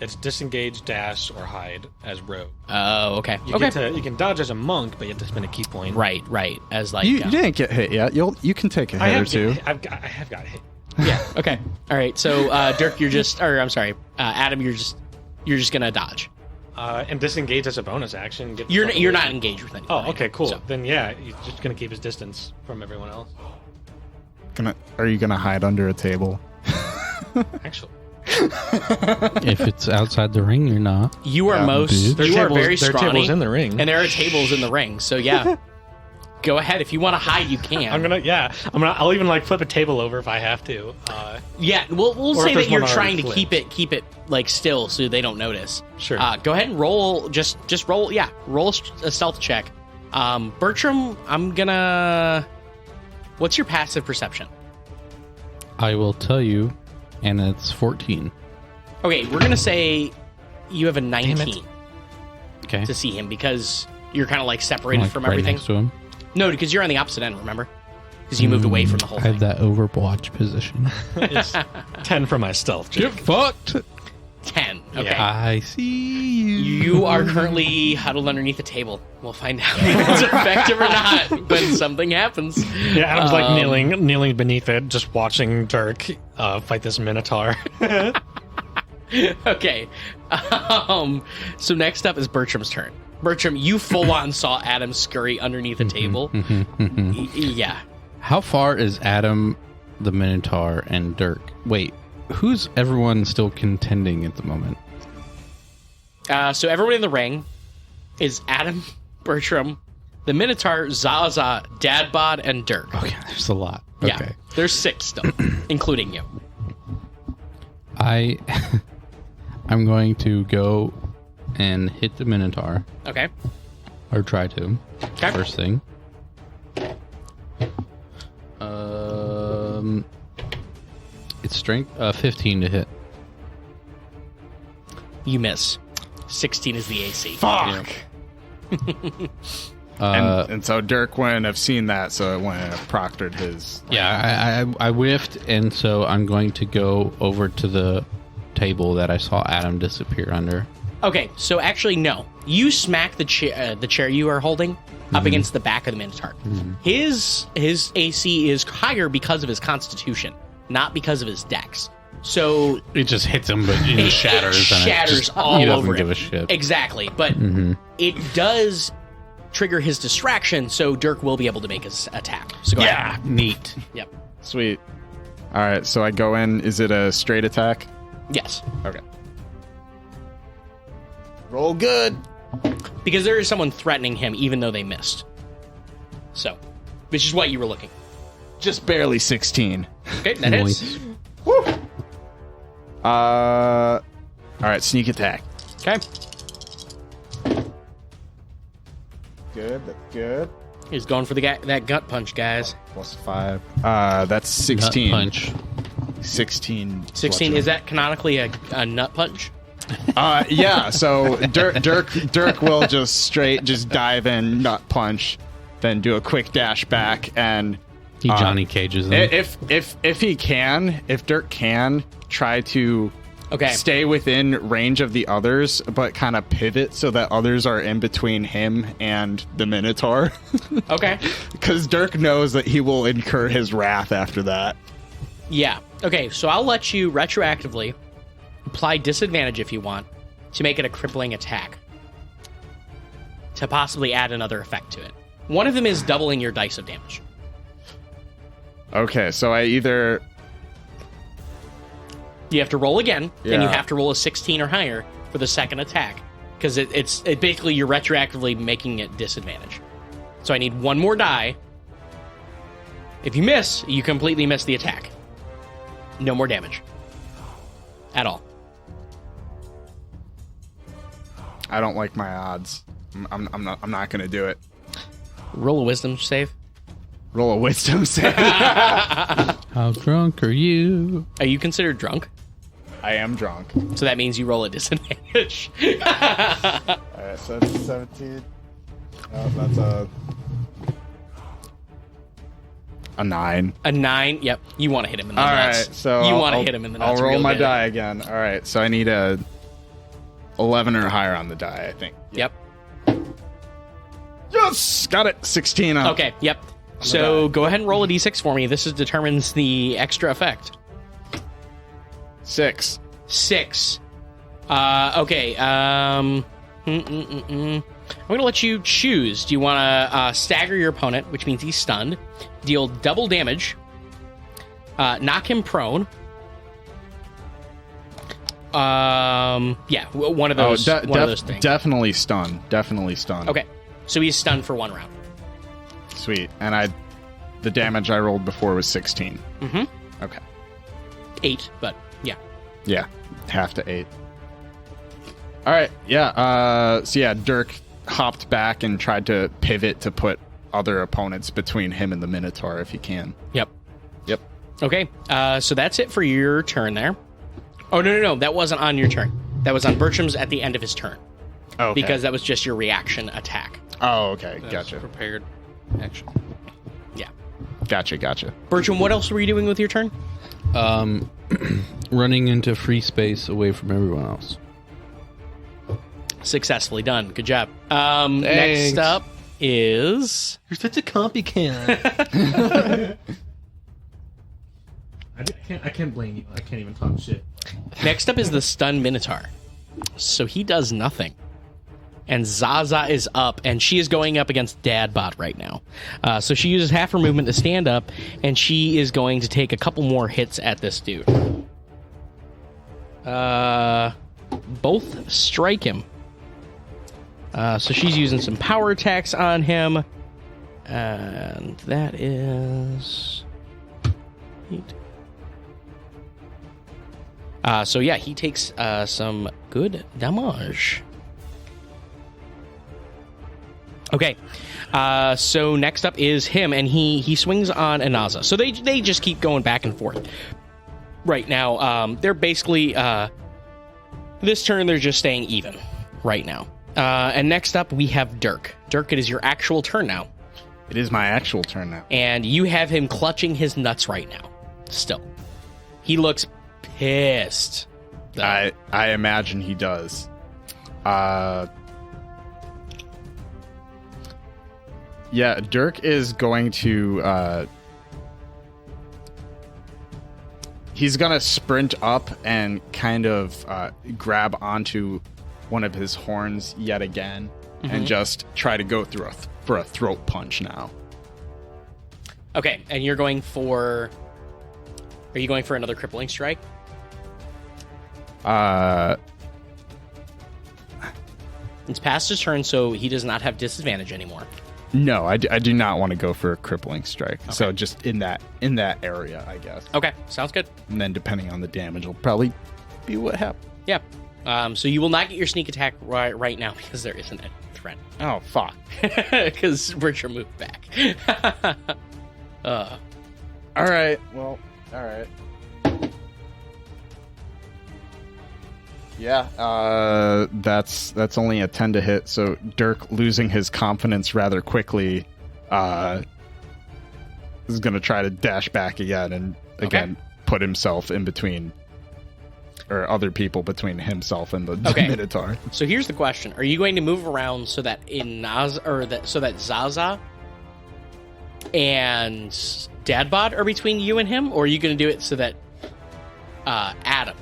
[SPEAKER 5] It's disengage, dash, or hide as rogue.
[SPEAKER 4] Oh, okay.
[SPEAKER 5] You can dodge as a monk, but you have to spend a key point.
[SPEAKER 4] Right. As like
[SPEAKER 1] you didn't get hit yet. You can take a hit or two.
[SPEAKER 5] I have got hit.
[SPEAKER 4] Yeah. Okay. All right. So Dirk, Adam, you're just gonna dodge.
[SPEAKER 5] And disengage as a bonus action.
[SPEAKER 4] You're not engaged with anything.
[SPEAKER 5] Oh, okay, cool.
[SPEAKER 4] So-
[SPEAKER 5] Then yeah, he's just gonna keep his distance from everyone else.
[SPEAKER 1] Are you gonna hide under a table?
[SPEAKER 5] Actually,
[SPEAKER 2] If it's outside the ring, you're not.
[SPEAKER 4] You are
[SPEAKER 2] bitch.
[SPEAKER 4] you are very
[SPEAKER 5] there are
[SPEAKER 4] scrawny,
[SPEAKER 5] tables in the ring.
[SPEAKER 4] and there are tables in the ring. So yeah, go ahead. If you want to hide, you can.
[SPEAKER 5] I'll even like flip a table over if I have to.
[SPEAKER 4] Yeah, we'll
[SPEAKER 5] Or
[SPEAKER 4] say
[SPEAKER 5] if
[SPEAKER 4] that
[SPEAKER 5] there's
[SPEAKER 4] you're
[SPEAKER 5] one
[SPEAKER 4] trying to
[SPEAKER 5] already
[SPEAKER 4] keep it like still so they don't notice.
[SPEAKER 5] Sure.
[SPEAKER 4] Go ahead and roll. Just roll. Yeah, roll a stealth check. Bertram, I'm gonna. What's your passive perception?
[SPEAKER 2] I will tell you, and it's 14.
[SPEAKER 4] Okay, we're gonna say you have a 19
[SPEAKER 2] Okay.
[SPEAKER 4] to see him because you're kind of like separated
[SPEAKER 2] Like
[SPEAKER 4] from
[SPEAKER 2] right
[SPEAKER 4] everything.
[SPEAKER 2] next to him.
[SPEAKER 4] No, because you're on the opposite end. Remember? Because you moved away from the whole
[SPEAKER 2] I
[SPEAKER 4] thing.
[SPEAKER 2] have that Overwatch position.
[SPEAKER 5] It's 10 for my stealth.
[SPEAKER 2] Get fucked.
[SPEAKER 4] 10. Okay.
[SPEAKER 5] Yeah.
[SPEAKER 2] I see you.
[SPEAKER 4] You are currently huddled underneath the table. We'll find out if it's effective or not when something happens.
[SPEAKER 5] Yeah, Adam's like kneeling beneath it, just watching Dirk fight this Minotaur.
[SPEAKER 4] Okay. So next up is Bertram's turn. Bertram, you full on saw Adam scurry underneath the table. Yeah.
[SPEAKER 2] How far is Adam, the Minotaur, and Dirk? Wait, who's everyone still contending at the moment?
[SPEAKER 4] So everyone in the ring is Adam, Bertram, the Minotaur, Zaza, Dadbod, and Dirk.
[SPEAKER 2] Okay, there's a lot.
[SPEAKER 4] Yeah.
[SPEAKER 2] Okay.
[SPEAKER 4] There's 6 still, including you.
[SPEAKER 2] I'm going to go and hit the Minotaur,
[SPEAKER 4] Okay.
[SPEAKER 2] or try to.
[SPEAKER 4] Okay.
[SPEAKER 2] First thing. It's strength 15 to hit.
[SPEAKER 4] You miss. 16 is the AC.
[SPEAKER 1] Fuck.
[SPEAKER 2] Uh,
[SPEAKER 1] And so Dirk wouldn't have seen that, so it wouldn't have proctored his.
[SPEAKER 2] yeah, I whiffed, and so I'm going to go over to the table that I saw Adam disappear under.
[SPEAKER 4] Okay, so actually, no. You smack the chair you are holding up against the back of the Minotaur. His AC is higher because of his constitution, not because of his dex. So
[SPEAKER 2] It just hits him, but it shatters.
[SPEAKER 4] It
[SPEAKER 2] and
[SPEAKER 4] shatters
[SPEAKER 2] just,
[SPEAKER 4] all
[SPEAKER 2] he doesn't
[SPEAKER 4] over
[SPEAKER 2] give
[SPEAKER 4] him.
[SPEAKER 2] a shit.
[SPEAKER 4] Exactly, but it does trigger his distraction, so Dirk will be able to make his attack. So go ahead.
[SPEAKER 2] Neat.
[SPEAKER 4] Yep.
[SPEAKER 1] Sweet. All right, so I go in. Is it a straight attack?
[SPEAKER 4] Yes.
[SPEAKER 1] Okay. Roll good.
[SPEAKER 4] Because there is someone threatening him, even though they missed. So, which is what you were looking.
[SPEAKER 1] Just barely 16.
[SPEAKER 4] Okay, that hits.
[SPEAKER 2] Nice.
[SPEAKER 1] All right, sneak attack.
[SPEAKER 4] Okay.
[SPEAKER 1] Good. That's good.
[SPEAKER 4] He's going for that gut punch, guys.
[SPEAKER 1] Plus 5. That's 16.
[SPEAKER 2] Nut punch.
[SPEAKER 1] 16.
[SPEAKER 4] 16, is that canonically a nut punch?
[SPEAKER 1] Yeah. So Dirk will just dive in, nut punch, then do a quick dash back, and
[SPEAKER 2] He Johnny Cages them.
[SPEAKER 1] if Dirk can try to
[SPEAKER 4] Okay.
[SPEAKER 1] stay within range of the others, but kind of pivot so that others are in between him and the Minotaur.
[SPEAKER 4] Okay.
[SPEAKER 1] Because Dirk knows that he will incur his wrath after that.
[SPEAKER 4] Yeah. Okay, so I'll let you retroactively apply disadvantage if you want to make it a crippling attack. To possibly add another effect to it. One of them is doubling your dice of damage.
[SPEAKER 1] Okay, so I either...
[SPEAKER 4] You have to roll again, then you
[SPEAKER 1] Yeah.
[SPEAKER 4] have to roll a 16 or higher for the second attack. Because it basically you're retroactively making it disadvantage. So I need one more die. If you miss, you completely miss the attack. No more damage. At all.
[SPEAKER 1] I don't like my odds. I'm not going to do it.
[SPEAKER 4] Roll a wisdom save.
[SPEAKER 1] Roll a wisdom save.
[SPEAKER 2] How drunk are you?
[SPEAKER 4] Are you considered drunk?
[SPEAKER 1] I am drunk.
[SPEAKER 4] So that means you roll a disadvantage.
[SPEAKER 1] Alright, so that's 17. That's a 9.
[SPEAKER 4] A 9. Yep. You want to hit him in the
[SPEAKER 1] All
[SPEAKER 4] nuts.
[SPEAKER 1] right, so
[SPEAKER 4] you want to
[SPEAKER 1] I'll-
[SPEAKER 4] hit him in the
[SPEAKER 1] I'll
[SPEAKER 4] nuts.
[SPEAKER 1] roll
[SPEAKER 4] real
[SPEAKER 1] my
[SPEAKER 4] good.
[SPEAKER 1] die again. All right, so I need a 11 or higher on the die, I think.
[SPEAKER 4] Yep.
[SPEAKER 1] Yes, got it. 16.
[SPEAKER 4] Okay. Yep. So go ahead and roll a d6 for me. This determines the extra effect.
[SPEAKER 1] 6.
[SPEAKER 4] 6. Okay. I'm going to let you choose. Do you want to stagger your opponent, which means he's stunned, deal double damage, knock him prone? Yeah, one of those. One of those things.
[SPEAKER 1] Definitely stunned. Definitely stunned.
[SPEAKER 4] Okay, so he's stunned for 1 round.
[SPEAKER 1] Sweet. And the damage I rolled before was 16.
[SPEAKER 4] Mm-hmm.
[SPEAKER 1] Okay.
[SPEAKER 4] 8, but yeah.
[SPEAKER 1] Yeah, half to 8. All right. Yeah. So yeah, Dirk hopped back and tried to pivot to put other opponents between him and the Minotaur if he can.
[SPEAKER 4] Yep.
[SPEAKER 1] Yep.
[SPEAKER 4] Okay. So that's it for your turn there. Oh no! That wasn't on your turn. That was on Bertram's at the end of his turn.
[SPEAKER 1] Oh, okay.
[SPEAKER 4] Because that was just your reaction attack.
[SPEAKER 1] Oh, okay.
[SPEAKER 2] That's
[SPEAKER 1] Gotcha.
[SPEAKER 2] Prepared action.
[SPEAKER 4] Yeah.
[SPEAKER 1] Gotcha.
[SPEAKER 4] Bertram, what else were you doing with your turn?
[SPEAKER 2] Running into free space away from everyone else.
[SPEAKER 4] Successfully done. Good job. Next up is...
[SPEAKER 5] You're such a copycat. I can't blame you. I can't even talk shit.
[SPEAKER 4] Next up is the Stun Minotaur. So he does nothing. And Zaza is up, and she is going up against Dadbot right now. So she uses half her movement to stand up, and she is going to take a couple more hits at this dude. Both strike him. So she's using some power attacks on him. And that is... 8. So yeah, he takes some good damage. Okay, so next up is him, and he swings on Anaza. So they just keep going back and forth. Right now, they're basically, this turn they're just staying even right now. And next up we have Dirk. Dirk, it is your actual turn now.
[SPEAKER 1] It is my actual turn now.
[SPEAKER 4] And you have him clutching his nuts right now. Still. He looks pissed.
[SPEAKER 1] I imagine he does. Yeah, Dirk is going to... he's going to sprint up and kind of grab onto one of his horns yet again and just try to go through for a throat punch now.
[SPEAKER 4] Okay, and you're going for... Are you going for another crippling strike? It's past his turn, so he does not have disadvantage anymore.
[SPEAKER 1] No, I do not want to go for a crippling strike. Okay. So just in that area, I guess.
[SPEAKER 4] Okay, sounds good.
[SPEAKER 1] And then depending on the damage, will probably be what happens.
[SPEAKER 4] Yeah. So you will not get your sneak attack right now because there isn't a threat.
[SPEAKER 1] Oh, fuck.
[SPEAKER 4] Because Richard moved back.
[SPEAKER 1] All right. Well, all right. Yeah, that's only a 10 to hit, so Dirk, losing his confidence rather quickly, is going to try to dash back again and again put himself in between, or other people between himself and the Minotaur.
[SPEAKER 4] So here's the question. Are you going to move around so that so that Zaza and Dadbot are between you and him, or are you going to do it so that Adam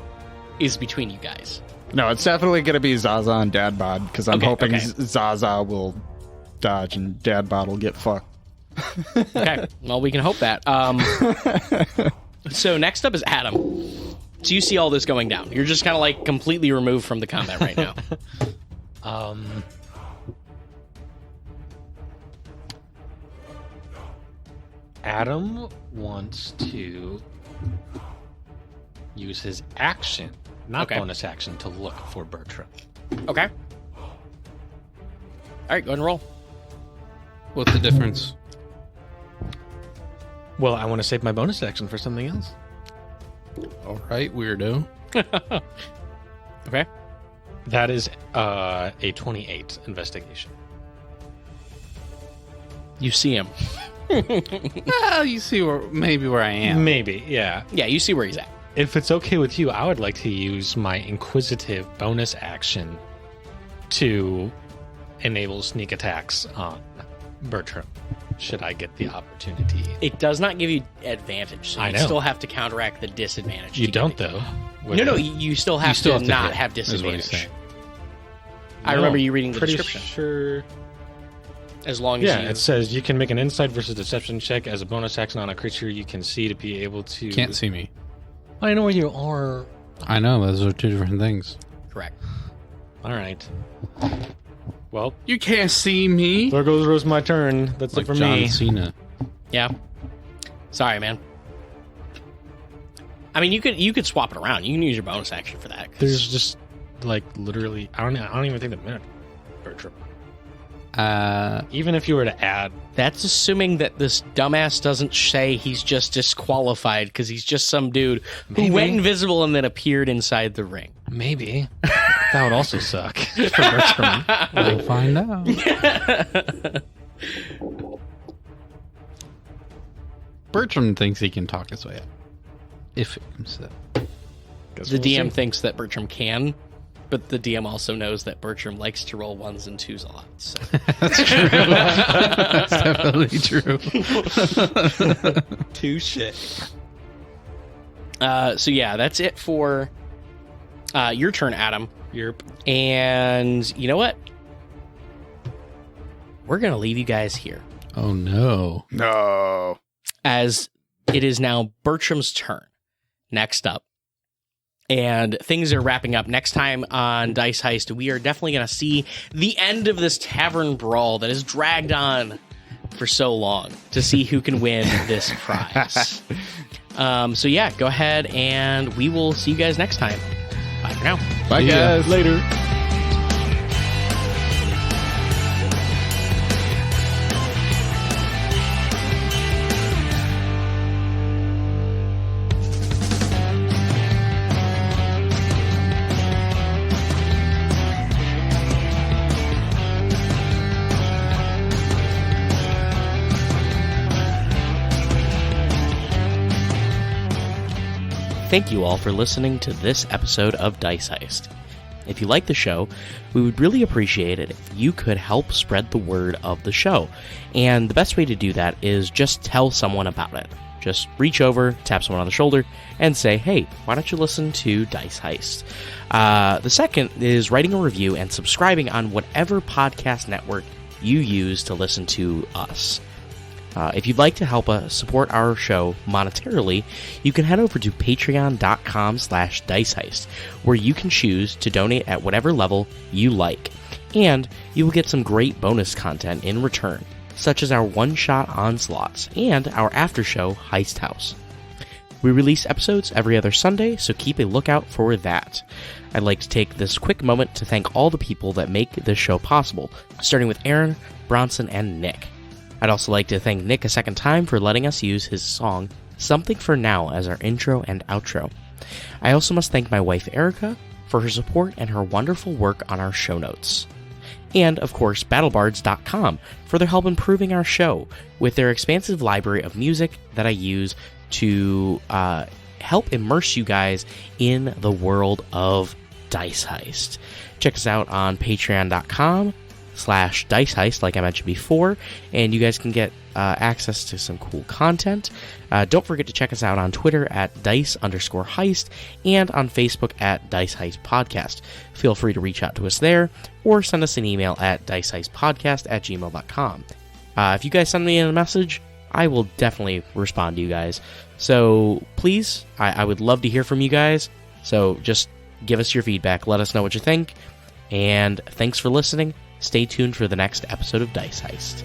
[SPEAKER 4] is between you guys?
[SPEAKER 1] No, it's definitely going to be Zaza and Dadbot, because I'm hoping Zaza will dodge and Dadbot will get fucked.
[SPEAKER 4] Okay, well, we can hope that. So next up is Adam. So you see all this going down. You're just kind of like completely removed from the combat right now.
[SPEAKER 5] Adam wants to use his action, not bonus action, to look for Bertram.
[SPEAKER 4] Okay. All right, go ahead and roll.
[SPEAKER 2] What's the difference?
[SPEAKER 5] Well, I want to save my bonus action for something else.
[SPEAKER 2] All right, weirdo.
[SPEAKER 4] Okay.
[SPEAKER 5] That is a 28 investigation.
[SPEAKER 4] You see him.
[SPEAKER 2] Well, you see where I am.
[SPEAKER 5] Maybe, yeah.
[SPEAKER 4] Yeah, you see where he's at.
[SPEAKER 5] If it's okay with you, I would like to use my inquisitive bonus action to enable sneak attacks on Bertram. should I get the opportunity.
[SPEAKER 4] It does not give you advantage, so
[SPEAKER 5] I
[SPEAKER 4] you
[SPEAKER 5] know.
[SPEAKER 4] still have to counteract the disadvantage.
[SPEAKER 5] You
[SPEAKER 4] to
[SPEAKER 5] don't,
[SPEAKER 4] give it.
[SPEAKER 5] though.
[SPEAKER 4] No, you still have
[SPEAKER 2] still
[SPEAKER 4] to
[SPEAKER 2] have to
[SPEAKER 4] not
[SPEAKER 2] hit,
[SPEAKER 4] have
[SPEAKER 2] is what he's
[SPEAKER 4] disadvantage.
[SPEAKER 2] saying.
[SPEAKER 4] I remember you reading the
[SPEAKER 5] Pretty
[SPEAKER 4] description.
[SPEAKER 5] sure.
[SPEAKER 4] As long as
[SPEAKER 5] Yeah,
[SPEAKER 4] you...
[SPEAKER 5] it says you can make an insight versus deception check as a bonus action on a creature you can see to be able to...
[SPEAKER 2] Can't see me.
[SPEAKER 5] I know where you are.
[SPEAKER 2] I know, those are two different things.
[SPEAKER 4] Correct.
[SPEAKER 5] All right. Well,
[SPEAKER 2] You can't see me.
[SPEAKER 5] there goes my turn. That's
[SPEAKER 2] Like
[SPEAKER 5] it for
[SPEAKER 2] John
[SPEAKER 5] me.
[SPEAKER 2] Cena.
[SPEAKER 4] Yeah. Sorry, man. I mean, you could swap it around. You can use your bonus action for that. 'cause-
[SPEAKER 5] There's just like literally, I don't even think the minute. Bertram. Even if you were to add,
[SPEAKER 4] That's assuming that this dumbass doesn't say he's just disqualified because he's just some dude who
[SPEAKER 5] Maybe.
[SPEAKER 4] went invisible and then appeared inside the ring.
[SPEAKER 5] maybe that would also suck for Bertram.
[SPEAKER 2] We'll find out. Bertram thinks he can talk his way up. If it comes to that.
[SPEAKER 4] The DM thinks that Bertram can, but the DM also knows that Bertram likes to roll 1s and 2s a lot. So.
[SPEAKER 2] That's true. That's definitely true.
[SPEAKER 4] Touche. So yeah, that's it for your turn, Adam.
[SPEAKER 5] Yerp.
[SPEAKER 4] And you know what? We're going to leave you guys here
[SPEAKER 2] Oh, no.
[SPEAKER 1] No.
[SPEAKER 4] as it is now Bertram's turn. Next up. And things are wrapping up. Next time on Dice Heist, we are definitely going to see the end of this tavern brawl that has dragged on for so long to see who can win this prize. So yeah, go ahead and we will see you guys next time. Bye for now.
[SPEAKER 1] Bye,
[SPEAKER 2] See ya.
[SPEAKER 1] guys. Later.
[SPEAKER 4] Thank you all for listening to this episode of Dice Heist. If you like the show, we would really appreciate it if you could help spread the word of the show. And the best way to do that is just tell someone about it. Just reach over, tap someone on the shoulder, and say, hey, why don't you listen to Dice Heist? The second is writing a review and subscribing on whatever podcast network you use to listen to us. If you'd like to help us support our show monetarily, you can head over to patreon.com/diceheist, where you can choose to donate at whatever level you like, and you will get some great bonus content in return, such as our one-shot onslaughts and our after-show Heist House. We release episodes every other Sunday, so keep a lookout for that. I'd like to take this quick moment to thank all the people that make this show possible, starting with Aaron, Bronson, and Nick. I'd also like to thank Nick a second time for letting us use his song, Something for Now, as our intro and outro. I also must thank my wife Erica for her support and her wonderful work on our show notes. And, of course, BattleBards.com for their help improving our show with their expansive library of music that I use to help immerse you guys in the world of Dice Heist. Check us out on patreon.com/Dice Heist, like I mentioned before, and you guys can get access to some cool content. Don't forget to check us out on Twitter at Dice_Heist and on Facebook at Dice Heist Podcast. Feel free to reach out to us there or send us an email at diceheistpodcast@gmail.com. If you guys send me a message, I will definitely respond to you guys. So please, I would love to hear from you guys. So just give us your feedback. Let us know what you think. And thanks for listening. Stay tuned for the next episode of Dice Heist.